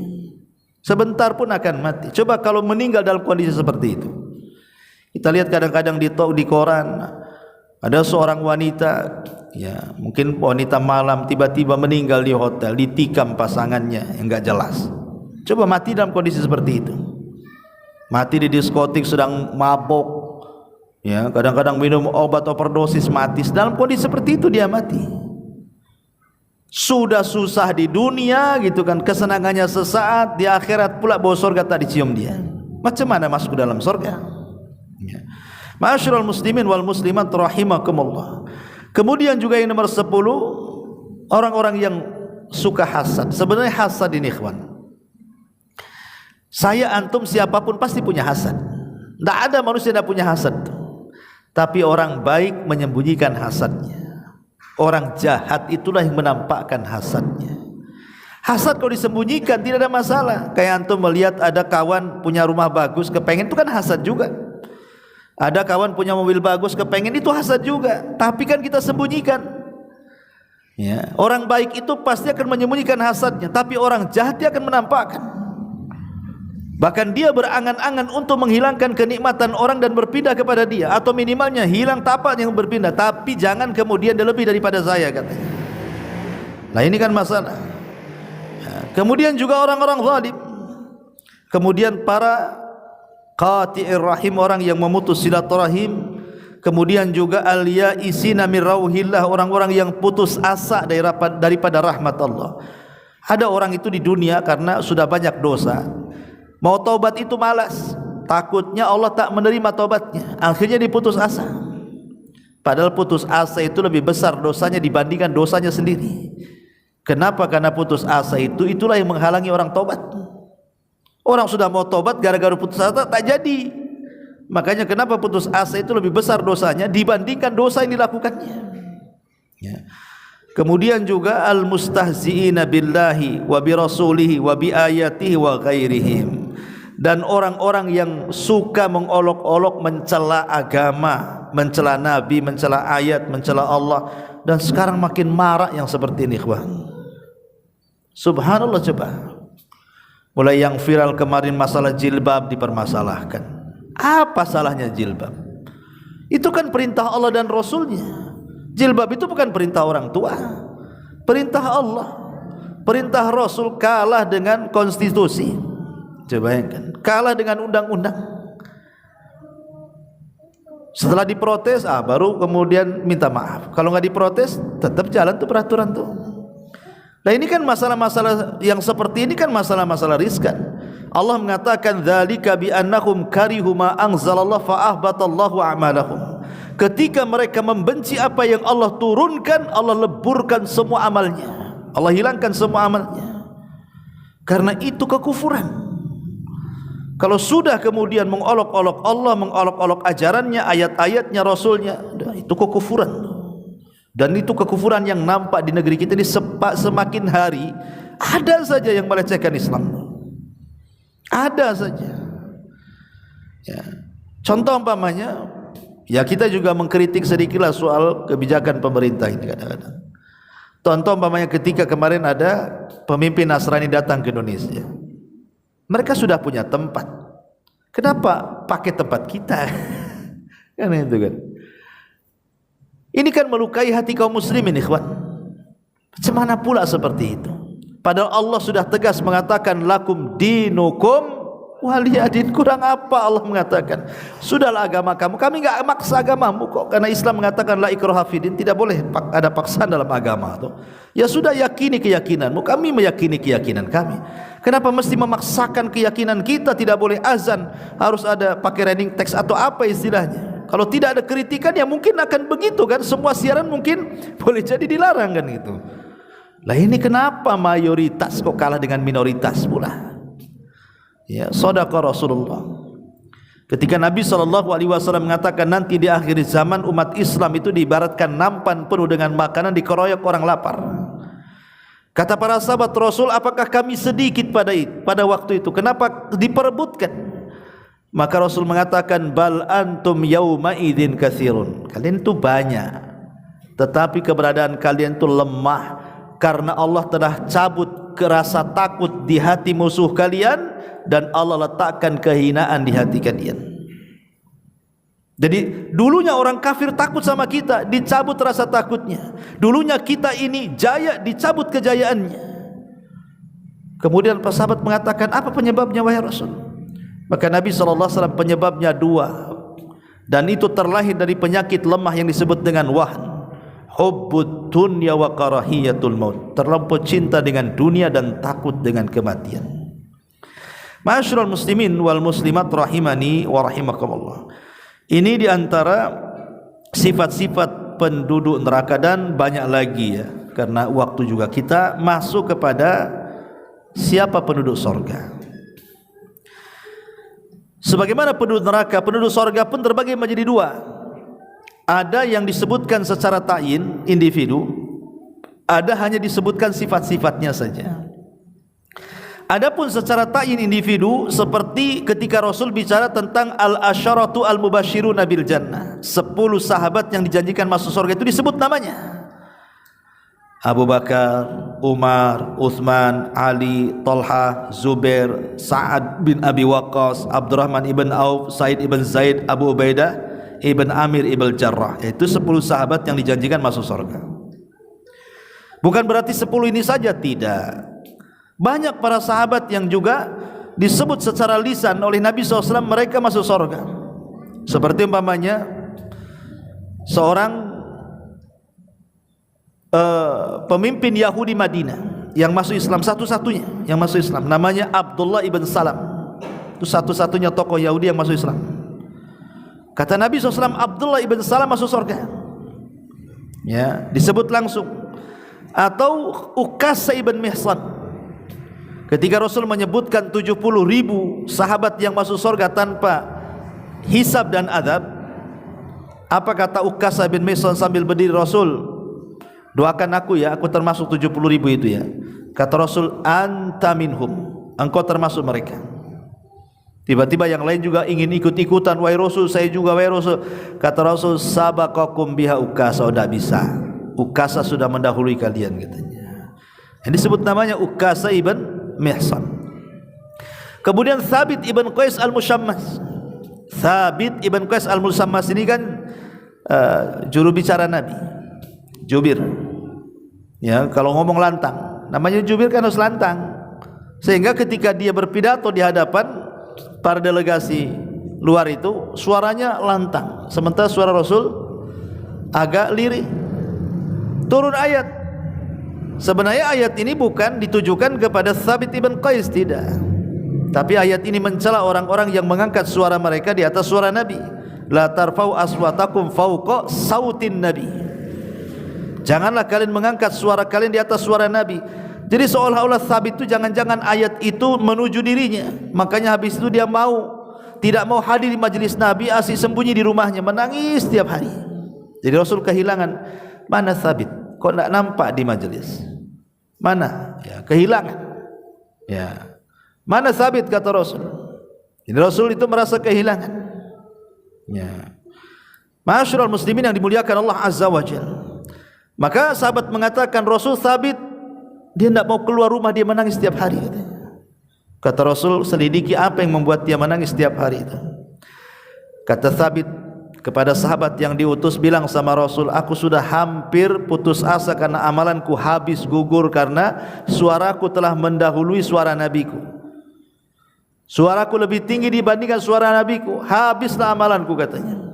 Speaker 1: Sebentar pun akan mati. Coba kalau meninggal dalam kondisi seperti itu. Kita lihat kadang-kadang di koran, ada seorang wanita, ya mungkin wanita malam, tiba-tiba meninggal di hotel, ditikam pasangannya yang enggak jelas. Coba mati dalam kondisi seperti itu. Mati di diskotik sedang mabok, ya kadang-kadang minum obat overdosis, mati dalam kondisi seperti itu, dia mati. Sudah susah di dunia gitu kan, kesenangannya sesaat, di akhirat pula bau surga tak dicium dia. Macam mana masuk ke dalam surga? Ya. Ma'asyiral muslimin wal muslimat rahimakumullah. Kemudian juga yang nomor 10, orang-orang yang suka hasad. Sebenarnya hasad ini ikhwan, saya antum siapapun pasti punya hasad. Tidak ada manusia yang tidak punya hasad. Tapi orang baik menyembunyikan hasadnya. Orang jahat itulah yang menampakkan hasadnya. Hasad kalau disembunyikan tidak ada masalah. Kayak antum melihat ada kawan punya rumah bagus, kepengen, itu kan hasad juga. Ada kawan punya mobil bagus, kepengen, itu hasad juga. Tapi kan kita sembunyikan. Ya. Orang baik itu pasti akan menyembunyikan hasadnya, tapi orang jahat dia akan menampakkan. Bahkan dia berangan-angan untuk menghilangkan kenikmatan orang dan berpindah kepada dia, atau minimalnya hilang tapak yang berpindah. Tapi jangan kemudian dia lebih daripada saya, katanya. Nah ini kan masalah. Ya. Kemudian juga orang-orang zalim. Kemudian para qati'ir rahim, orang yang memutus silaturahim. Kemudian juga al-ya'isina min rauhillah, orang-orang yang putus asa daripada rahmat Allah. Ada orang itu di dunia karena sudah banyak dosa, mau taubat itu malas, takutnya Allah tak menerima taubatnya, akhirnya diputus asa. Padahal putus asa itu lebih besar dosanya dibandingkan dosanya sendiri. Kenapa? Karena putus asa itulah yang menghalangi orang tobat. Orang sudah mau tobat gara-gara putus asa tak jadi. Makanya kenapa putus asa itu lebih besar dosanya dibandingkan dosa yang dilakukannya. Ya. Kemudian juga al-mustahzi'ina billahi wa bi rasulihi wa bi ayatihi wa ghairihim. Dan orang-orang yang suka mengolok-olok, mencela agama, mencela nabi, mencela ayat, mencela Allah. Dan sekarang makin marak yang seperti ini, ikhwan. Subhanallah, coba. Mulai yang viral kemarin masalah jilbab dipermasalahkan. Apa salahnya jilbab? Itu kan perintah Allah dan Rasulnya. Jilbab itu bukan perintah orang tua, perintah Allah, perintah Rasul. Kalah dengan konstitusi. Coba bayangkan, kalah dengan undang-undang. Setelah diprotes, baru kemudian minta maaf. Kalau nggak diprotes, tetap jalan tuh peraturan tuh. Nah ini kan masalah-masalah yang seperti ini kan masalah-masalah riskan. Allah mengatakan dzalika bi annahum karihu ma anzalallahu fa ahbatallahu a'malahum. Ketika mereka membenci apa yang Allah turunkan, Allah leburkan semua amalnya. Allah hilangkan semua amalnya. Karena itu kekufuran. Kalau sudah kemudian mengolok-olok Allah, mengolok-olok ajarannya, ayat-ayatnya, Rasulnya, itu kekufuran. Dan itu kekufuran yang nampak di negeri kita ini semakin hari. Ada saja yang melecehkan Islam. Ada saja. Ya. Contoh umpamanya, ya kita juga mengkritik sedikitlah soal kebijakan pemerintah ini kadang-kadang. Contoh umpamanya ketika kemarin ada pemimpin Nasrani datang ke Indonesia. Mereka sudah punya tempat. Kenapa pakai tempat kita? Kan itu kan. Ini kan melukai hati kaum muslimin, ikhwan. Macam mana pula seperti itu? Padahal Allah sudah tegas mengatakan lakum dinukum waliyadin. Kurang apa Allah mengatakan? Sudahlah agama kamu. Kami enggak maksa agamamu kok. Karena Islam mengatakan la ikraha fid din, tidak boleh ada paksaan dalam agama tuh. Ya sudah, yakini keyakinanmu. Kami meyakini keyakinan kami. Kenapa mesti memaksakan keyakinan kita? Tidak boleh azan, harus ada pakai running text atau apa istilahnya. Kalau tidak ada kritikan ya mungkin akan begitu kan. Semua siaran mungkin boleh jadi dilarang kan gitu. Lah ini kenapa mayoritas kok kalah dengan minoritas pula? Ya, shadaqa Rasulullah. Ketika Nabi SAW mengatakan nanti di akhir zaman umat Islam itu diibaratkan nampan penuh dengan makanan dikeroyok orang lapar. Kata para sahabat Rasul, apakah kami sedikit pada waktu itu? Kenapa diperebutkan? Maka Rasul mengatakan bal antum yauma idzin katsirun. Kalian itu banyak, tetapi keberadaan kalian itu lemah karena Allah telah cabut rasa takut di hati musuh kalian dan Allah letakkan kehinaan di hati kalian. Jadi dulunya orang kafir takut sama kita, dicabut rasa takutnya. Dulunya kita ini jaya, dicabut kejayaannya. Kemudian para sahabat mengatakan, apa penyebabnya wahai Rasul? Maka Nabi SAW penyebabnya dua. Dan itu terlahir dari penyakit lemah yang disebut dengan wahn. Hubbud dunya wa karahiyatul maut. Terlampau cinta dengan dunia dan takut dengan kematian. Ma'asyiral muslimin wal muslimat rahimani wa rahimakumullah. Ini diantara sifat-sifat penduduk neraka dan banyak lagi ya. Karena waktu juga kita masuk kepada siapa penduduk sorga. Sebagaimana penduduk neraka, penduduk sorga pun terbagi menjadi dua. Ada yang disebutkan secara ta'yin individu, ada hanya disebutkan sifat-sifatnya saja. Adapun secara ta'yin individu, seperti ketika Rasul bicara tentang al-asyaratu al-mubashiruna bil jannah, 10 sahabat yang dijanjikan masuk surga itu disebut namanya. Abu Bakar, Umar, Uthman, Ali, Talha, Zubair, Sa'ad bin Abi Waqqas, Abdurrahman ibn Auf, Said ibn Zaid, Abu Ubaidah ibn Amir ibn Jarrah. Itu 10 sahabat yang dijanjikan masuk surga. Bukan berarti 10 ini saja, tidak. Banyak para sahabat yang juga disebut secara lisan oleh Nabi SAW mereka masuk surga. Seperti umpamanya seorang pemimpin Yahudi Madinah yang masuk Islam, satu-satunya yang masuk Islam, namanya Abdullah ibn Salam. Itu satu-satunya tokoh Yahudi yang masuk Islam. Kata Nabi SAW, Abdullah ibn Salam masuk surga. Ya, disebut langsung. Atau Ukasha ibn Mihsan, ketika Rasul menyebutkan 70.000 sahabat yang masuk surga tanpa hisab dan adab, apa kata Ukasha bin Mihsan sambil berdiri? Rasul, doakan aku ya, aku termasuk 70.000 itu ya. Kata Rasul, anta minhum, engkau termasuk mereka. Tiba-tiba yang lain juga ingin ikut-ikutan, wahai Rasul, saya juga wahai Rasul. Kata Rasul, sabaqakum biha Ukasha, tidak bisa, Ukasha sudah mendahului kalian katanya. Ini disebut namanya Ukasha ibn Mihsan. Kemudian Thabit ibn Qais al-Musyammas. Thabit ibn Qais al-Musyammas ini kan juru bicara Nabi, jubir. Ya, kalau ngomong lantang, namanya jubir kan harus lantang. Sehingga ketika dia berpidato di hadapan para delegasi luar itu, suaranya lantang, sementara suara Rasul agak lirih. Turun ayat. Sebenarnya ayat ini bukan ditujukan kepada Thabit ibn Qais, tidak. Tapi ayat ini mencela orang-orang yang mengangkat suara mereka di atas suara Nabi. La tarfa'u aswatakum fawqa sautin Nabi. Janganlah kalian mengangkat suara kalian di atas suara Nabi. Jadi seolah-olah Thabit itu jangan-jangan ayat itu menuju dirinya. Makanya habis itu dia tidak mau hadir di majelis Nabi, asyik sembunyi di rumahnya, menangis setiap hari. Jadi Rasul kehilangan, mana Thabit? Kok tidak nampak di majelis? Mana? Ya, kehilangan. Ya. Mana Thabit, kata Rasul. Jadi Rasul itu merasa kehilangan. Ya. Ma'asyiral muslimin yang dimuliakan Allah Azza wa Jalla. Maka sahabat mengatakan, Rasul Thabit, dia tidak mau keluar rumah, dia menangis setiap hari. Kata Rasul, selidiki apa yang membuat dia menangis setiap hari itu. Kata Thabit kepada sahabat yang diutus, bilang sama Rasul, aku sudah hampir putus asa karena amalanku habis gugur karena suaraku telah mendahului suara nabiku. Suaraku lebih tinggi dibandingkan suara nabiku, habislah amalanku, katanya.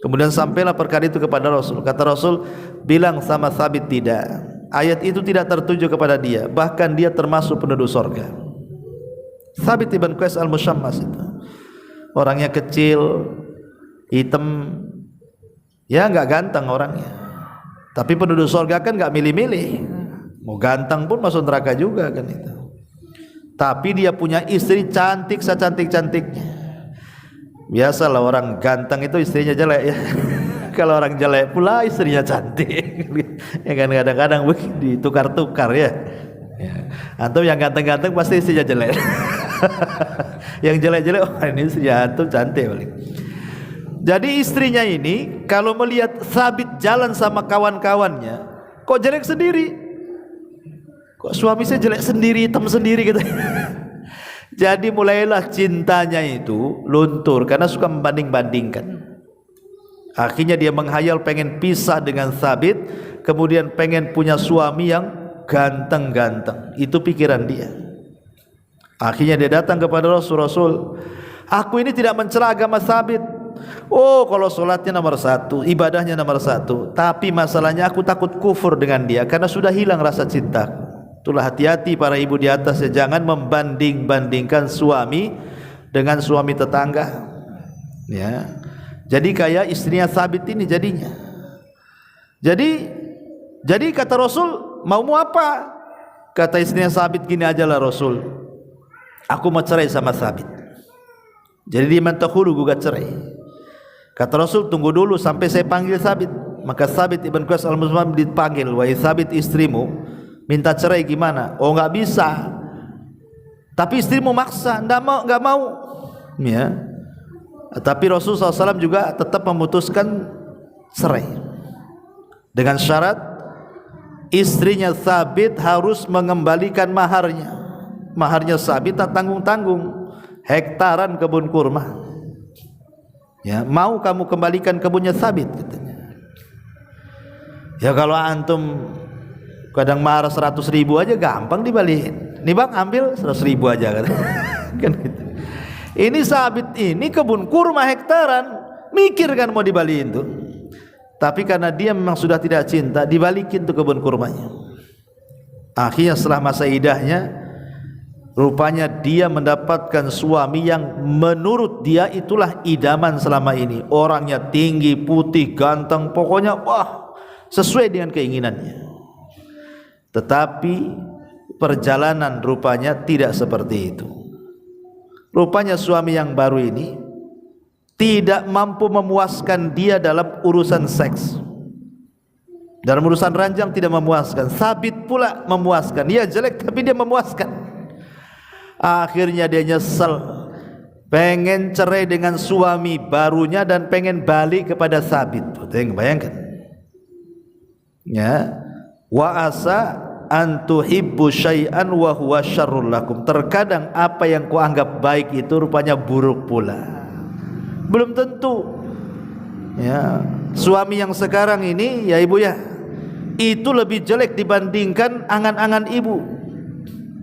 Speaker 1: Kemudian sampailah perkara itu kepada Rasul. Kata Rasul, bilang sama Thabit, tidak, ayat itu tidak tertuju kepada dia, bahkan dia termasuk penduduk surga. Thabit ibn Qais al-Musyammas itu orangnya kecil, hitam, ya enggak ganteng orangnya, tapi penduduk surga kan enggak milih-milih, mau ganteng pun masuk neraka juga kan itu. Tapi dia punya istri cantik, secantik-cantiknya. Biasalah orang ganteng itu istrinya jelek ya. Kalau orang jelek pula istrinya cantik. Ya kan kadang-kadang ditukar-tukar ya. Antum yang ganteng-ganteng pasti istrinya jelek. Yang jelek-jelek, oh ini istrinya antum cantik balik. Jadi istrinya ini kalau melihat Thabit jalan sama kawan-kawannya, kok jelek sendiri, kok suami saya jelek sendiri, hitam sendiri gitu. Jadi mulailah cintanya itu luntur karena suka membanding-bandingkan. Akhirnya dia menghayal pengen pisah dengan Thabit, kemudian pengen punya suami yang ganteng-ganteng. Itu pikiran dia. Akhirnya dia datang kepada Rasul, aku ini tidak mencela agama Thabit. Oh, kalau sholatnya nomor 1, ibadahnya nomor 1, tapi masalahnya aku takut kufur dengan dia karena sudah hilang rasa cinta. Itulah hati-hati para ibu di atas ya, jangan membanding-bandingkan suami dengan suami tetangga. Ya, jadi kayak istrinya Thabit ini jadinya. Jadi kata Rasul, maumu apa? Kata istrinya Thabit, gini aja lah Rasul, aku mau cerai sama Thabit. Jadi dia minta hulu gugat cerai. Kata Rasul, tunggu dulu sampai saya panggil Thabit. Maka Thabit ibn Qais al-Musyammas dipanggil, wahai Thabit, istrimu minta cerai gimana? Oh enggak bisa. Tapi istrimu maksa, enggak mau. Ya. Tapi Rasulullah SAW juga tetap memutuskan cerai dengan syarat istrinya Thabit harus mengembalikan maharnya. Maharnya Thabit tak tanggung-tanggung, hektaran kebun kurma. Ya, mau kamu kembalikan kebunnya Thabit, katanya. Ya kalau antum kadang marah 100.000 aja gampang dibalikin. Nih bang, ambil 100.000 aja kan. Kan gitu. Ini Thabit ini kebun kurma hektaran, mikir kan mau dibalikin tuh. Tapi karena dia memang sudah tidak cinta, dibalikin tuh kebun kurmanya. Akhirnya setelah masa idahnya, rupanya dia mendapatkan suami yang menurut dia itulah idaman selama ini. Orangnya tinggi, putih, ganteng, pokoknya wah, sesuai dengan keinginannya. Tetapi perjalanan rupanya tidak seperti itu. Rupanya suami yang baru ini tidak mampu memuaskan dia dalam urusan seks. Dalam urusan ranjang tidak memuaskan. Sabit pula memuaskan. Dia jelek tapi dia memuaskan. Akhirnya dia nyesel, pengen cerai dengan suami barunya dan pengen balik kepada Sabit. Bayangkan. Ya, wa asa an tuhibbu syai'an wa huwa syarrul lakum. Terkadang apa yang kau anggap baik itu rupanya buruk pula. Belum tentu. Ya, suami yang sekarang ini ya ibu ya, itu lebih jelek dibandingkan angan-angan ibu.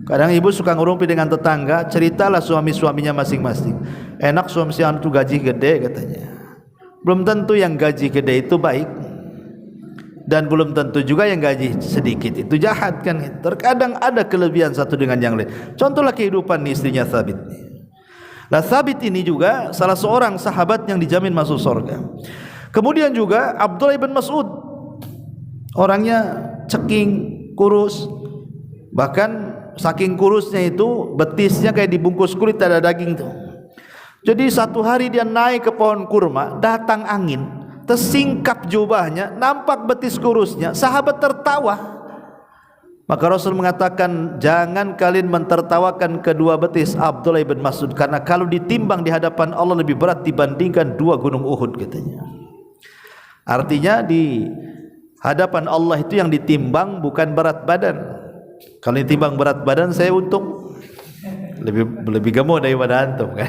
Speaker 1: Kadang ibu suka ngurumpi dengan tetangga, ceritalah suami-suaminya masing-masing. Enak suami si anu gaji gede katanya. Belum tentu yang gaji gede itu baik, dan belum tentu juga yang gaji sedikit itu jahat kan. Terkadang ada kelebihan satu dengan yang lain. Contohlah kehidupan istrinya Thabit. Nah, Thabit ini juga salah seorang sahabat yang dijamin masuk surga. Kemudian juga Abdullah bin Mas'ud, orangnya ceking, kurus, bahkan saking kurusnya itu betisnya kayak dibungkus kulit, ada daging tuh. Jadi satu hari dia naik ke pohon kurma, datang angin, tersingkap jubahnya, nampak betis kurusnya. Sahabat tertawa. Maka Rasul mengatakan, jangan kalian mentertawakan kedua betis Abdullah bin Mas'ud, karena kalau ditimbang di hadapan Allah lebih berat dibandingkan 2 gunung Uhud katanya. Artinya di hadapan Allah itu yang ditimbang bukan berat badan. Kalau ditimbang berat badan saya untung lebih gemuk daripada antum kan.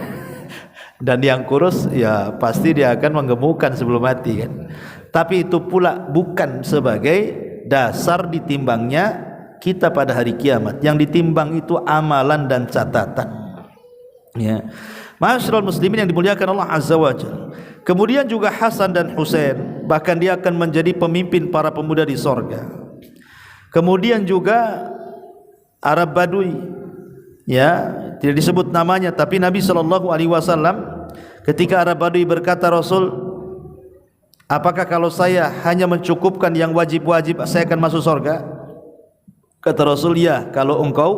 Speaker 1: Dan yang kurus ya pasti dia akan menggemukkan sebelum mati kan. Tapi itu pula bukan sebagai dasar ditimbangnya kita pada hari kiamat. Yang ditimbang itu amalan dan catatan. Ya. Ma'asyiral muslimin yang dimuliakan Allah Azza wa Jalla. Kemudian juga Hasan dan Husain, bahkan dia akan menjadi pemimpin para pemuda di sorga. Kemudian juga Arab Badui, ya tidak disebut namanya, tapi Nabi SAW ketika Arab Badui berkata, Rasul, apakah kalau saya hanya mencukupkan yang wajib-wajib saya akan masuk surga? Kata Rasul, ya kalau engkau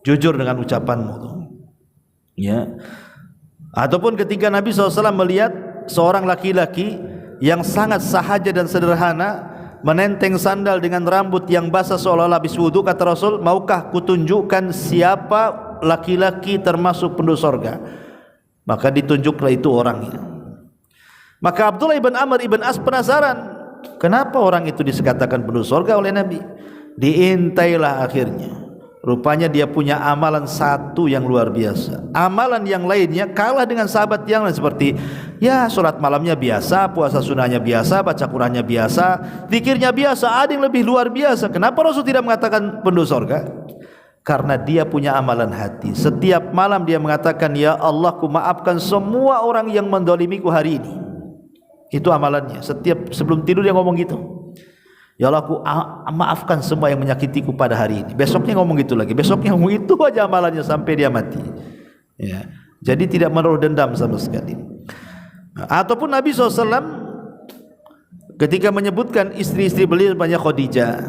Speaker 1: jujur dengan ucapanmu. Ya. Ataupun ketika Nabi SAW melihat seorang laki-laki yang sangat sahaja dan sederhana, menenteng sandal dengan rambut yang basah seolah-olah habis wudu, kata Rasul, maukah kutunjukkan siapa laki-laki termasuk penduduk surga? Maka ditunjuklah itu orangnya. Maka Abdullah ibn Amr ibn As penasaran, kenapa orang itu dikatakan penduduk surga oleh Nabi? Diintailah akhirnya. Rupanya dia punya amalan satu yang luar biasa. Amalan yang lainnya kalah dengan sahabat yang lain, seperti ya sholat malamnya biasa, puasa sunnahnya biasa, baca Qur'annya biasa, zikirnya biasa. Ada yang lebih luar biasa. Kenapa Rasul tidak mengatakan penduduk surga? Karena dia punya amalan hati. Setiap malam dia mengatakan, ya Allah, ku maafkan semua orang yang mendolimiku hari ini. Itu amalannya. Setiap sebelum tidur dia ngomong gitu. Ya Allah, aku maafkan semua yang menyakitiku pada hari ini. Besoknya ngomong gitu lagi. Besoknya ngomong itu aja amalannya sampai dia mati. Ya. Jadi tidak menaruh dendam sama sekali. Ataupun Nabi SAW ketika menyebutkan istri-istri beliau banyak Khadijah.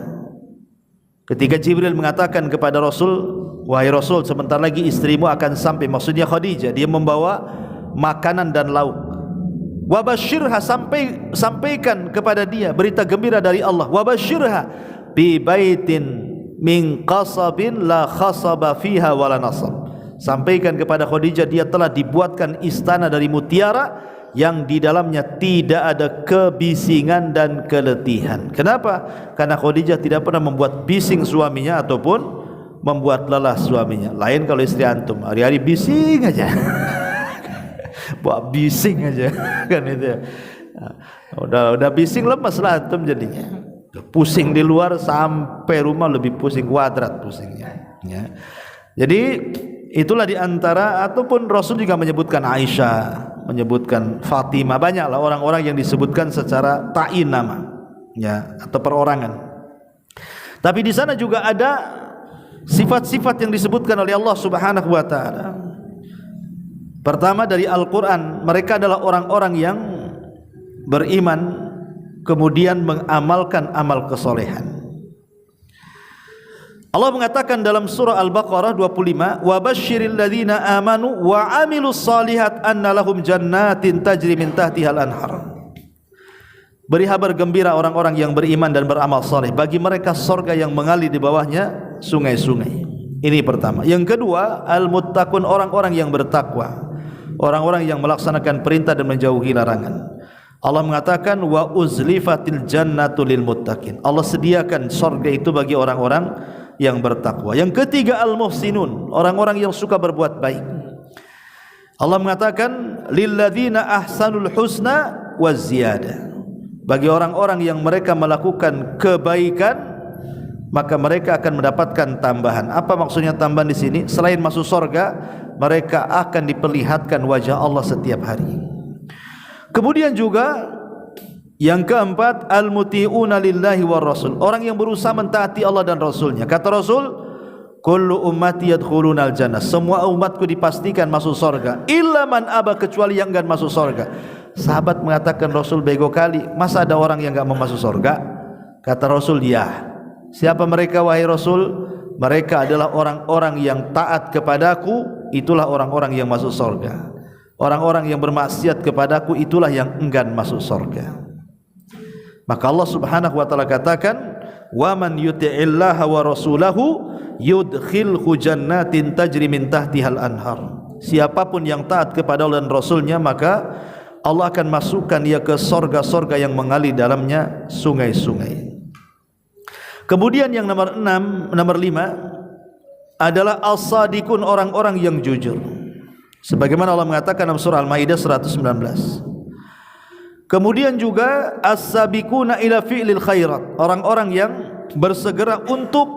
Speaker 1: Ketika Jibril mengatakan kepada Rasul, wahai Rasul, sebentar lagi istrimu akan sampai. Maksudnya Khadijah. Dia membawa makanan dan lauk. Wabashirha, sampaikan kepada dia berita gembira dari Allah. Wabashirha bi baitin min qasabin la khasaba fiha wala nasab. Sampaikan kepada Khadijah dia telah dibuatkan istana dari mutiara yang di dalamnya tidak ada kebisingan dan keletihan. Kenapa? Karena Khadijah tidak pernah membuat bising suaminya ataupun membuat lelah suaminya. Lain kalau istri antum, hari-hari bising aja. Buat bising aja kan itu. Udah bising lemas lah antum jadinya. Pusing di luar sampai rumah lebih pusing kuadrat pusingnya. Ya. Jadi itulah diantara, ataupun Rasul juga menyebutkan Aisyah, menyebutkan Fatimah, banyaklah orang-orang yang disebutkan secara ta'in nama, ya, atau perorangan. Tapi di sana juga ada sifat-sifat yang disebutkan oleh Allah Subhanahu wa taala. Pertama dari Al-Quran, mereka adalah orang-orang yang beriman kemudian mengamalkan amal kesolehan. Allah mengatakan dalam surah Al-Baqarah 25, wa basyiril ladzina amanu wa amilus solihat anna lahum jannatin tajri min tahtihal anhar. Beri kabar gembira orang-orang yang beriman dan beramal saleh, bagi mereka surga yang mengalir di bawahnya sungai-sungai. Ini pertama. Yang kedua, al-muttaqun, orang-orang yang bertakwa, orang-orang yang melaksanakan perintah dan menjauhi larangan. Allah mengatakan wa uzlifatil jannatu lil muttaqin. Allah sediakan surga itu bagi orang-orang yang bertakwa. Yang ketiga, al-muhsinun, orang-orang yang suka berbuat baik. Allah mengatakan lilladzina ahsanul husna wa ziyadah. Bagi orang-orang yang mereka melakukan kebaikan, maka mereka akan mendapatkan tambahan. Apa maksudnya tambahan di sini? Selain masuk surga, mereka akan diperlihatkan wajah Allah setiap hari. Kemudian juga yang keempat, al-muti'una lillahi war rasul, orang yang berusaha mentaati Allah dan Rasulnya. Kata Rasul, kullu ummati yadkhulunal jannah, semua umatku dipastikan masuk surga, illa man aba, kecuali yang enggan masuk surga. Sahabat mengatakan, Rasul bego kali, masa ada orang yang enggak mau masuk surga? Kata Rasul, ya. Siapa mereka wahai Rasul? Mereka adalah orang-orang yang taat kepadaku, itulah orang-orang yang masuk surga. Orang-orang yang bermaksiat kepadaku, itulah yang enggan masuk surga. Maka Allah Subhanahu wa taala katakan, wa man yuti'illaha wa rasulahu yudkhilhu jannatin tajri min tahtihal anhar. Siapapun yang taat kepada Allah dan Rasulnya, maka Allah akan masukkan dia ke sorga-sorga yang mengalir dalamnya sungai-sungai. Kemudian yang nomor 5 adalah as-sadiqun, orang-orang yang jujur. Sebagaimana Allah mengatakan dalam surah Al-Maidah 119. Kemudian juga as-sabiquna ila fi'lil khairat, orang-orang yang bersegera untuk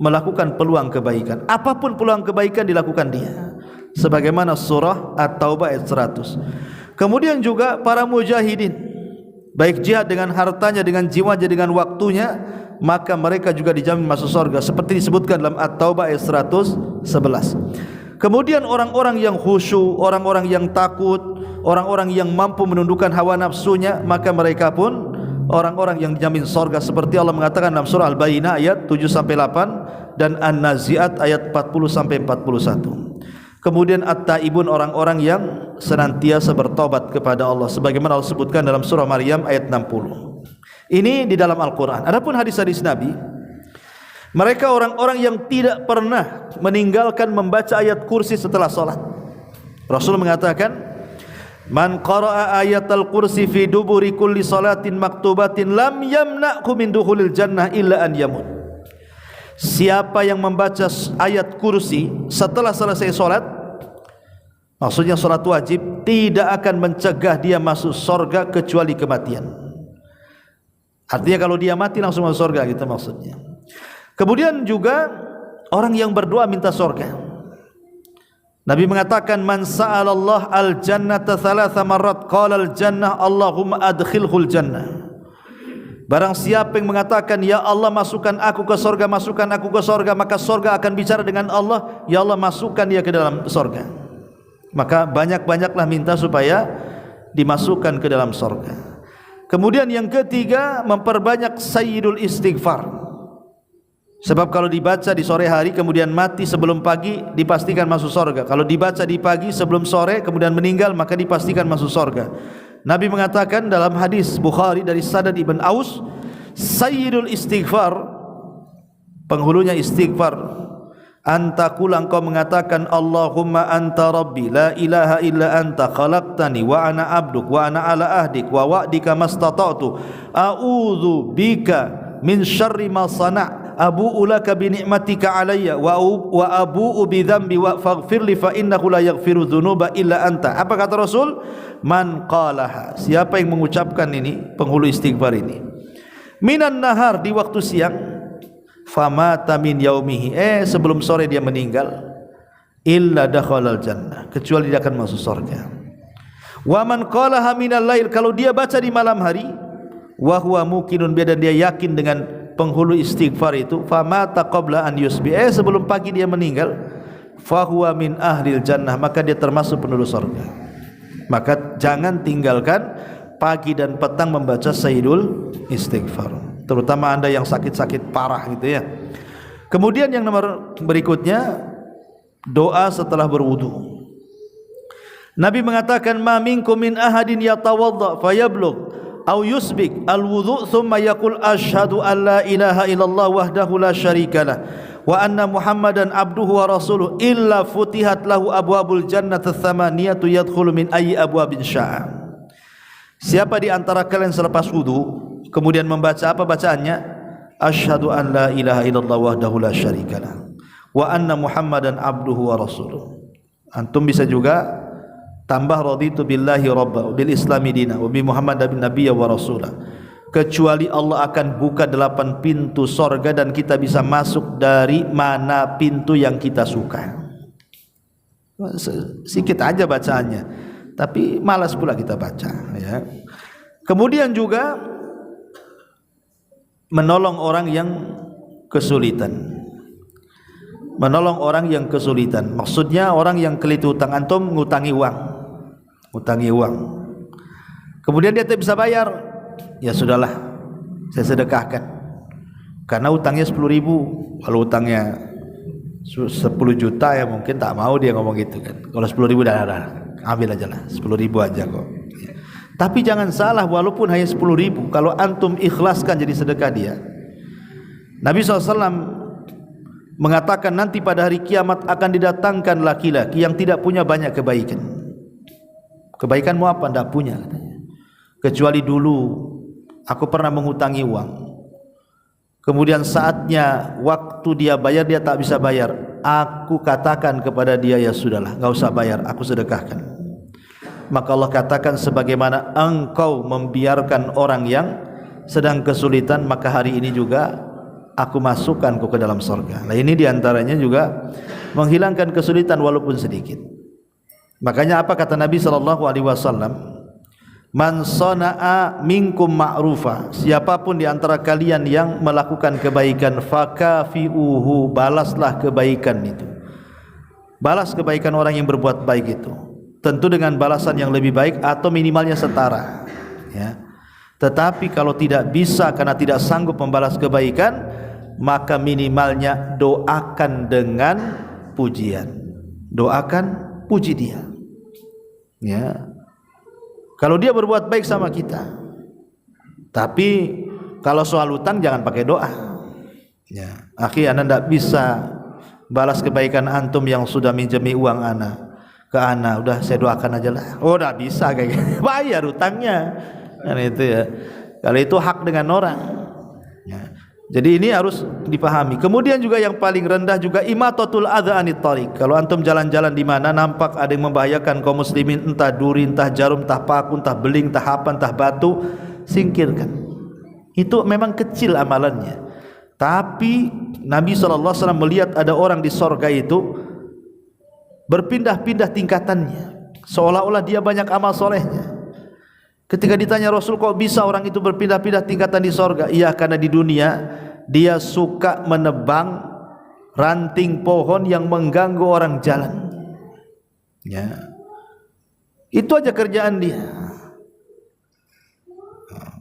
Speaker 1: melakukan peluang kebaikan. Apapun peluang kebaikan dilakukan dia. Sebagaimana surah At-Taubah ayat 100. Kemudian juga para mujahidin, baik jihad dengan hartanya, dengan jiwanya, dengan waktunya, maka mereka juga dijamin masuk surga, seperti disebutkan dalam At-Taubah ayat 111. Kemudian orang-orang yang khusyuk, orang-orang yang takut, orang-orang yang mampu menundukkan hawa nafsunya, maka mereka pun orang-orang yang dijamin surga, seperti Allah mengatakan dalam surah Al-Bayyinah ayat 7-8 dan An-Nazi'at ayat 40-41. Kemudian at-taibun, orang-orang yang senantiasa bertobat kepada Allah, sebagaimana Allah sebutkan dalam surah Maryam ayat 60. Ini di dalam Al-Quran. Adapun hadis-hadis Nabi, mereka orang-orang yang tidak pernah meninggalkan membaca ayat kursi setelah salat. Rasul mengatakan, man qara'a ayatal kursi fi duburi kulli salatin maktubatin lam yamna'hu min dukhulil jannah illa an yamut. Siapa yang membaca ayat kursi setelah selesai solat, maksudnya solat wajib, tidak akan mencegah dia masuk surga kecuali kematian. Artinya kalau dia mati langsung masuk surga, gitu maksudnya. Kemudian juga orang yang berdoa minta surga. Nabi mengatakan, man sa'alallah al-jannata thalatha marrat qala al-jannah Allahumma adkhilhul jannah. Barang siapa yang mengatakan, ya Allah masukkan aku ke surga, masukkan aku ke surga, maka surga akan bicara dengan Allah, ya Allah masukkan dia ke dalam surga. Maka banyak-banyaklah minta supaya dimasukkan ke dalam surga. Kemudian yang ketiga, memperbanyak sayyidul istighfar. Sebab kalau dibaca di sore hari kemudian mati sebelum pagi, dipastikan masuk surga. Kalau dibaca di pagi sebelum sore kemudian meninggal, maka dipastikan masuk surga. Nabi mengatakan dalam hadis Bukhari dari Sadad ibn Aus, sayyidul istighfar, penghulunya istighfar, antakula, engkau mengatakan Allahumma anta rabbi la ilaha illa anta khalaqtani wa ana abduk wa ana ala ahdik wa wa'dika mastata'tu a'udzu bika min syarri ma sana' abu'u laka bi ni'matika alayya wa abu'u bi dhanbi wa faghfirli fa innahu la yaghfiru dzunuba illa anta. Apa kata Rasul? Man qalaha, siapa yang mengucapkan ini, penghulu istighfar ini, minan nahar, di waktu siang, famata min yaumihi, sebelum sore dia meninggal, illa dakhalal jannah, kecuali dia akan masuk surga. Wa man qalaha minal lail, kalau dia baca di malam hari, wa huwa muqinun bi, dan dia yakin dengan penghulu istighfar itu, famata qabla an yusbi, sebelum pagi dia meninggal, fa huwa min ahlil jannah, maka dia termasuk penduduk surga. Maka jangan tinggalkan pagi dan petang membaca sayyidul istighfar, terutama anda yang sakit-sakit parah gitu ya. Kemudian yang nomor berikutnya, doa setelah berwudu. Nabi mengatakan, ma minkum min ahadin yatawadda fayablugh aw yusbik alwudu thumma yaqul asyhadu an la ilaha illallah wahdahu la syarikalah wa anna muhammadan abduhu wa rasuluh illa futihat lahu abwabul jannati tsamaniyatu yadkhulu min ayyi abwabin syaa. Siapa di antara kalian selepas wudu kemudian membaca apa bacaannya? Asyhadu an la ilaha illallah wahdahu la syarikalah wa anna muhammadan abduhu wa rasuluh. Antum bisa juga tambah raditu billahi rabba bil islami dina wa bi muhammadan nabiyya wa rasulah. Kecuali Allah akan buka 8 pintu sorga dan kita bisa masuk dari mana pintu yang kita suka. Sikit aja bacaannya, tapi malas pula kita baca, ya. Kemudian juga menolong orang yang kesulitan. Menolong orang yang kesulitan, maksudnya orang yang kelitu hutang. Antum ngutangi uang, kemudian dia tidak bisa bayar, ya sudahlah, saya sedekahkan, karena utangnya 10.000. Kalau utangnya 10 juta ya mungkin tak mau dia ngomong gitu kan. Kalau 10.000 dah ambil aja lah, 10.000 aja kok. Tapi jangan salah, walaupun hanya 10.000, kalau antum ikhlaskan jadi sedekah dia. Nabi SAW mengatakan nanti pada hari kiamat akan didatangkan laki-laki yang tidak punya banyak kebaikan. Kebaikanmu apa? Tidak punya, katanya. Kecuali dulu aku pernah menghutangi uang, kemudian saatnya waktu dia bayar dia tak bisa bayar, aku katakan kepada dia, ya sudahlah, enggak usah bayar, aku sedekahkan. Maka Allah katakan, sebagaimana engkau membiarkan orang yang sedang kesulitan, maka hari ini juga aku masukkan kau ke dalam surga. Nah, ini diantaranya juga menghilangkan kesulitan walaupun sedikit. Makanya apa kata Nabi SAW? Man sana'a minkum ma'rufa, siapapun di antara kalian yang melakukan kebaikan, fakafi'uhu, balaslah kebaikan itu. Balas kebaikan orang yang berbuat baik itu, tentu dengan balasan yang lebih baik atau minimalnya setara, ya. Tetapi kalau tidak bisa karena tidak sanggup membalas kebaikan, maka minimalnya doakan dengan pujian. Doakan, puji dia, ya. Kalau dia berbuat baik sama kita. Tapi kalau soal utang jangan pakai doa, ya. Akhi, anda tidak bisa balas kebaikan antum yang sudah minjemi uang ana ke ana, udah saya doakan aja lah. Oh, tidak bisa kayak gitu. Bayar utangnya kan, itu ya. Kalau itu hak dengan orang, ya. Jadi ini harus dipahami. Kemudian juga yang paling rendah juga imatatul adza anit thariq. Kalau antum jalan-jalan di mana nampak ada yang membahayakan kaum muslimin, entah duri, entah jarum, entah paku, entah beling, entah apa, entah batu, singkirkan. Itu memang kecil amalannya, tapi Nabi SAW melihat ada orang di sorga itu berpindah-pindah tingkatannya, seolah-olah dia banyak amal solehnya. Ketika ditanya Rasul, kok bisa orang itu berpindah-pindah tingkatan di sorga? Iya, karena di dunia dia suka menebang ranting pohon yang mengganggu orang jalan, ya. Itu aja kerjaan dia.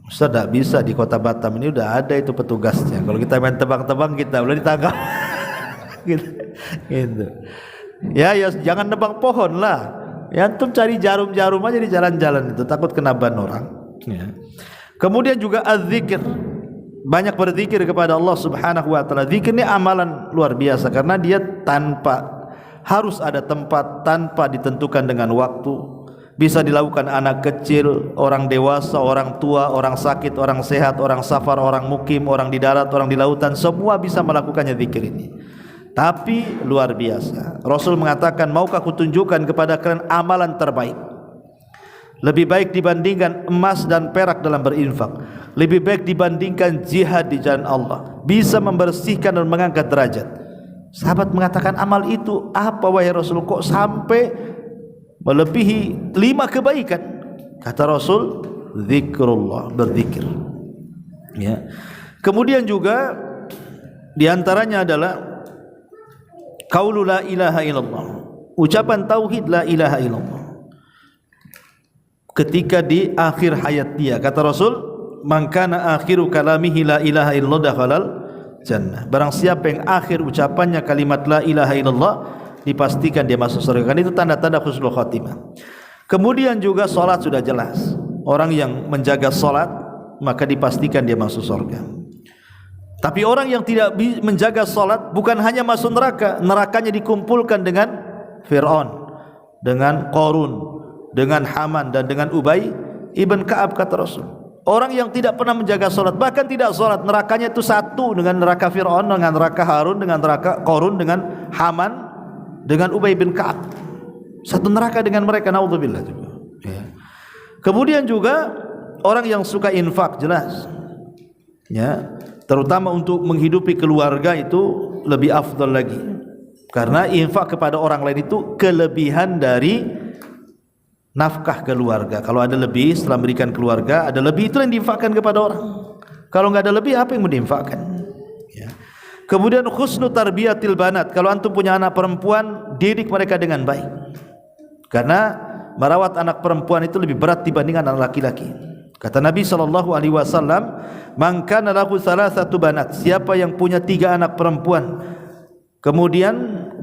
Speaker 1: Ustaz, tidak bisa di kota Batam ini udah ada itu petugasnya. Kalau kita main tebang-tebang kita boleh ditangkap. gitu. Ya, jangan nebang pohon lah. Ya, antum cari jarum-jarum aja di jalan-jalan itu, takut kena ban orang, ya. Kemudian juga az-zikir, banyak berzikir kepada Allah Subhanahu wa taala. Zikir ini amalan luar biasa karena dia tanpa harus ada tempat, tanpa ditentukan dengan waktu. Bisa dilakukan anak kecil, orang dewasa, orang tua, orang sakit, orang sehat, orang safar, orang mukim, orang di darat, orang di lautan, semua bisa melakukannya zikir ini. Tapi luar biasa. Rasul mengatakan, maukah kutunjukkan kepada kalian amalan terbaik, lebih baik dibandingkan emas dan perak dalam berinfak, lebih baik dibandingkan jihad di jalan Allah, bisa membersihkan dan mengangkat derajat. Sahabat mengatakan, amal itu apa wahai Rasul, kok sampai melebihi 5 kebaikan? Kata Rasul, zikrullah, berzikir, ya. Kemudian juga diantaranya adalah qaulu la ilaha illallah, ucapan tauhid la ilaha illallah ketika di akhir hayat dia. Kata Rasul, man kana akhiru kalamihi la ilaha illallah dakhalal jannah. Barang siapa yang akhir ucapannya kalimat la ilaha illallah, dipastikan dia masuk surga. Kan itu tanda-tanda husnul khatimah. Kemudian juga salat sudah jelas. Orang yang menjaga salat maka dipastikan dia masuk surga. Tapi orang yang tidak menjaga salat bukan hanya masuk neraka, nerakanya dikumpulkan dengan Fir'aun, dengan Qarun, dengan Haman dan dengan Ubay ibn Ka'ab kata Rasul. Orang yang tidak pernah menjaga salat, bahkan tidak salat, nerakanya itu satu dengan neraka Fir'aun, dengan neraka Harun, dengan neraka Qarun, dengan Haman, dengan Ubay bin Ka'ab. Satu neraka dengan mereka, naudzubillah juga. Ya. Kemudian juga orang yang suka infak, jelas. Ya, terutama untuk menghidupi keluarga itu lebih afdal lagi. Karena infak kepada orang lain itu kelebihan dari nafkah keluarga. Kalau ada lebih setelah memberikan keluarga, ada lebih itu yang diinfakkan kepada orang. Kalau enggak ada lebih, apa yang mau diinfakkan? Ya. Kemudian husnu tarbiyatil banat. Kalau antum punya anak perempuan, didik mereka dengan baik. Karena merawat anak perempuan itu lebih berat dibandingkan anak laki-laki. Kata Nabi SAW, man kana lahu salasatu banat, siapa yang punya 3 anak perempuan, kemudian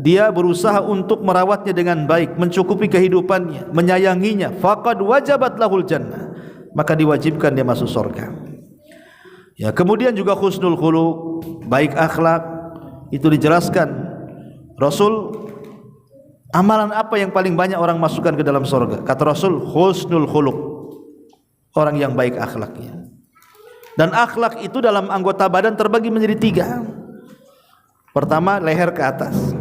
Speaker 1: dia berusaha untuk merawatnya dengan baik, mencukupi kehidupannya, menyayanginya, faqad wajabat lahul jannah, maka diwajibkan dia masuk surga. Ya, kemudian juga husnul khuluq, baik akhlak, itu dijelaskan Rasul, amalan apa yang paling banyak orang masukkan ke dalam surga? Kata Rasul, husnul khuluq, orang yang baik akhlaknya. Dan akhlak itu dalam anggota badan terbagi menjadi 3. Pertama, leher ke atas.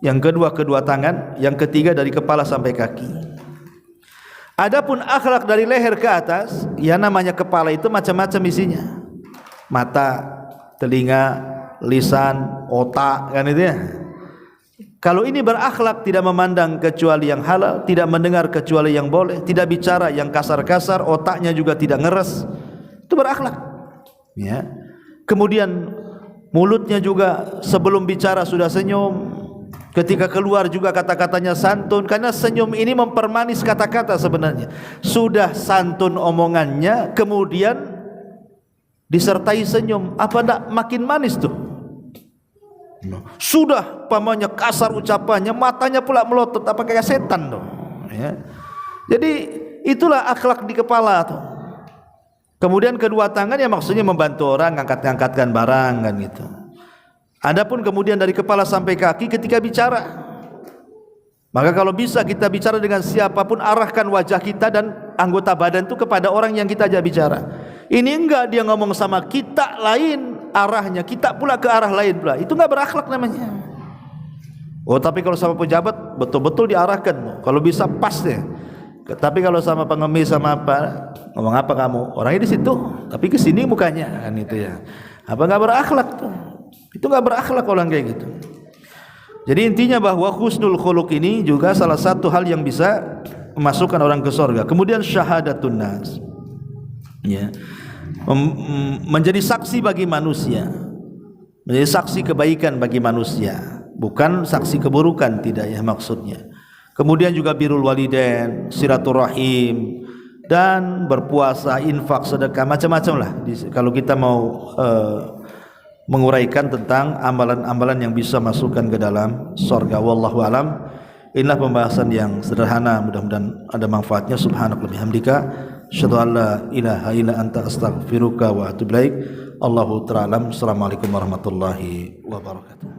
Speaker 1: Yang kedua, kedua tangan. Yang ketiga, dari kepala sampai kaki. Adapun akhlak dari leher ke atas, ya namanya kepala itu macam-macam isinya. Mata, telinga, lisan, otak, kan itu ya. Kalau ini berakhlak, tidak memandang kecuali yang halal, tidak mendengar kecuali yang boleh, tidak bicara yang kasar-kasar, otaknya juga tidak ngeres, itu berakhlak. Ya. Kemudian mulutnya juga sebelum bicara sudah senyum, ketika keluar juga kata-katanya santun, karena senyum ini mempermanis kata-kata sebenarnya. Sudah santun omongannya, kemudian disertai senyum, apa enggak makin manis tuh? Sudah pamannya kasar ucapannya, matanya pula melotot, apa kayak setan tuh. Ya. Jadi itulah akhlak di kepala tuh. Kemudian kedua tangan ya maksudnya membantu orang ngangkat-ngangkatkan barang kan gitu. Adapun kemudian dari kepala sampai kaki ketika bicara, maka kalau bisa kita bicara dengan siapapun, arahkan wajah kita dan anggota badan itu kepada orang yang kita ajak bicara. Ini enggak, dia ngomong sama kita lain arahnya, kita pula ke arah lain pula, itu enggak berakhlak namanya. Oh, tapi kalau sama pejabat betul-betul diarahkan, kalau bisa pas deh. Tapi kalau sama pengemis sama apa, ngomong apa kamu? Orangnya di situ, tapi ke sini mukanya kan itu ya. Apa enggak berakhlak tuh? Itu enggak berakhlak orang kayak gitu. Jadi intinya bahwa husnul khuluq ini juga salah satu hal yang bisa memasukkan orang ke surga. Kemudian syahadatun nas. Ya. Menjadi saksi bagi manusia. Menjadi saksi kebaikan bagi manusia, bukan saksi keburukan, tidak ya maksudnya. Kemudian juga birrul walidain, silaturahim, dan berpuasa, infak, sedekah, macam-macam lah. Kalau kita mau menguraikan tentang amalan-amalan yang bisa masukkan ke dalam surga. Wallahu alam. Inilah pembahasan yang sederhana, mudah-mudahan ada manfaatnya. Subhanallah bihamdika, asyhadu an la ilaha illa anta, astaghfiruka wa atubu ilaik. Allahu ta'ala. Assalamualaikum warahmatullahi wabarakatuh.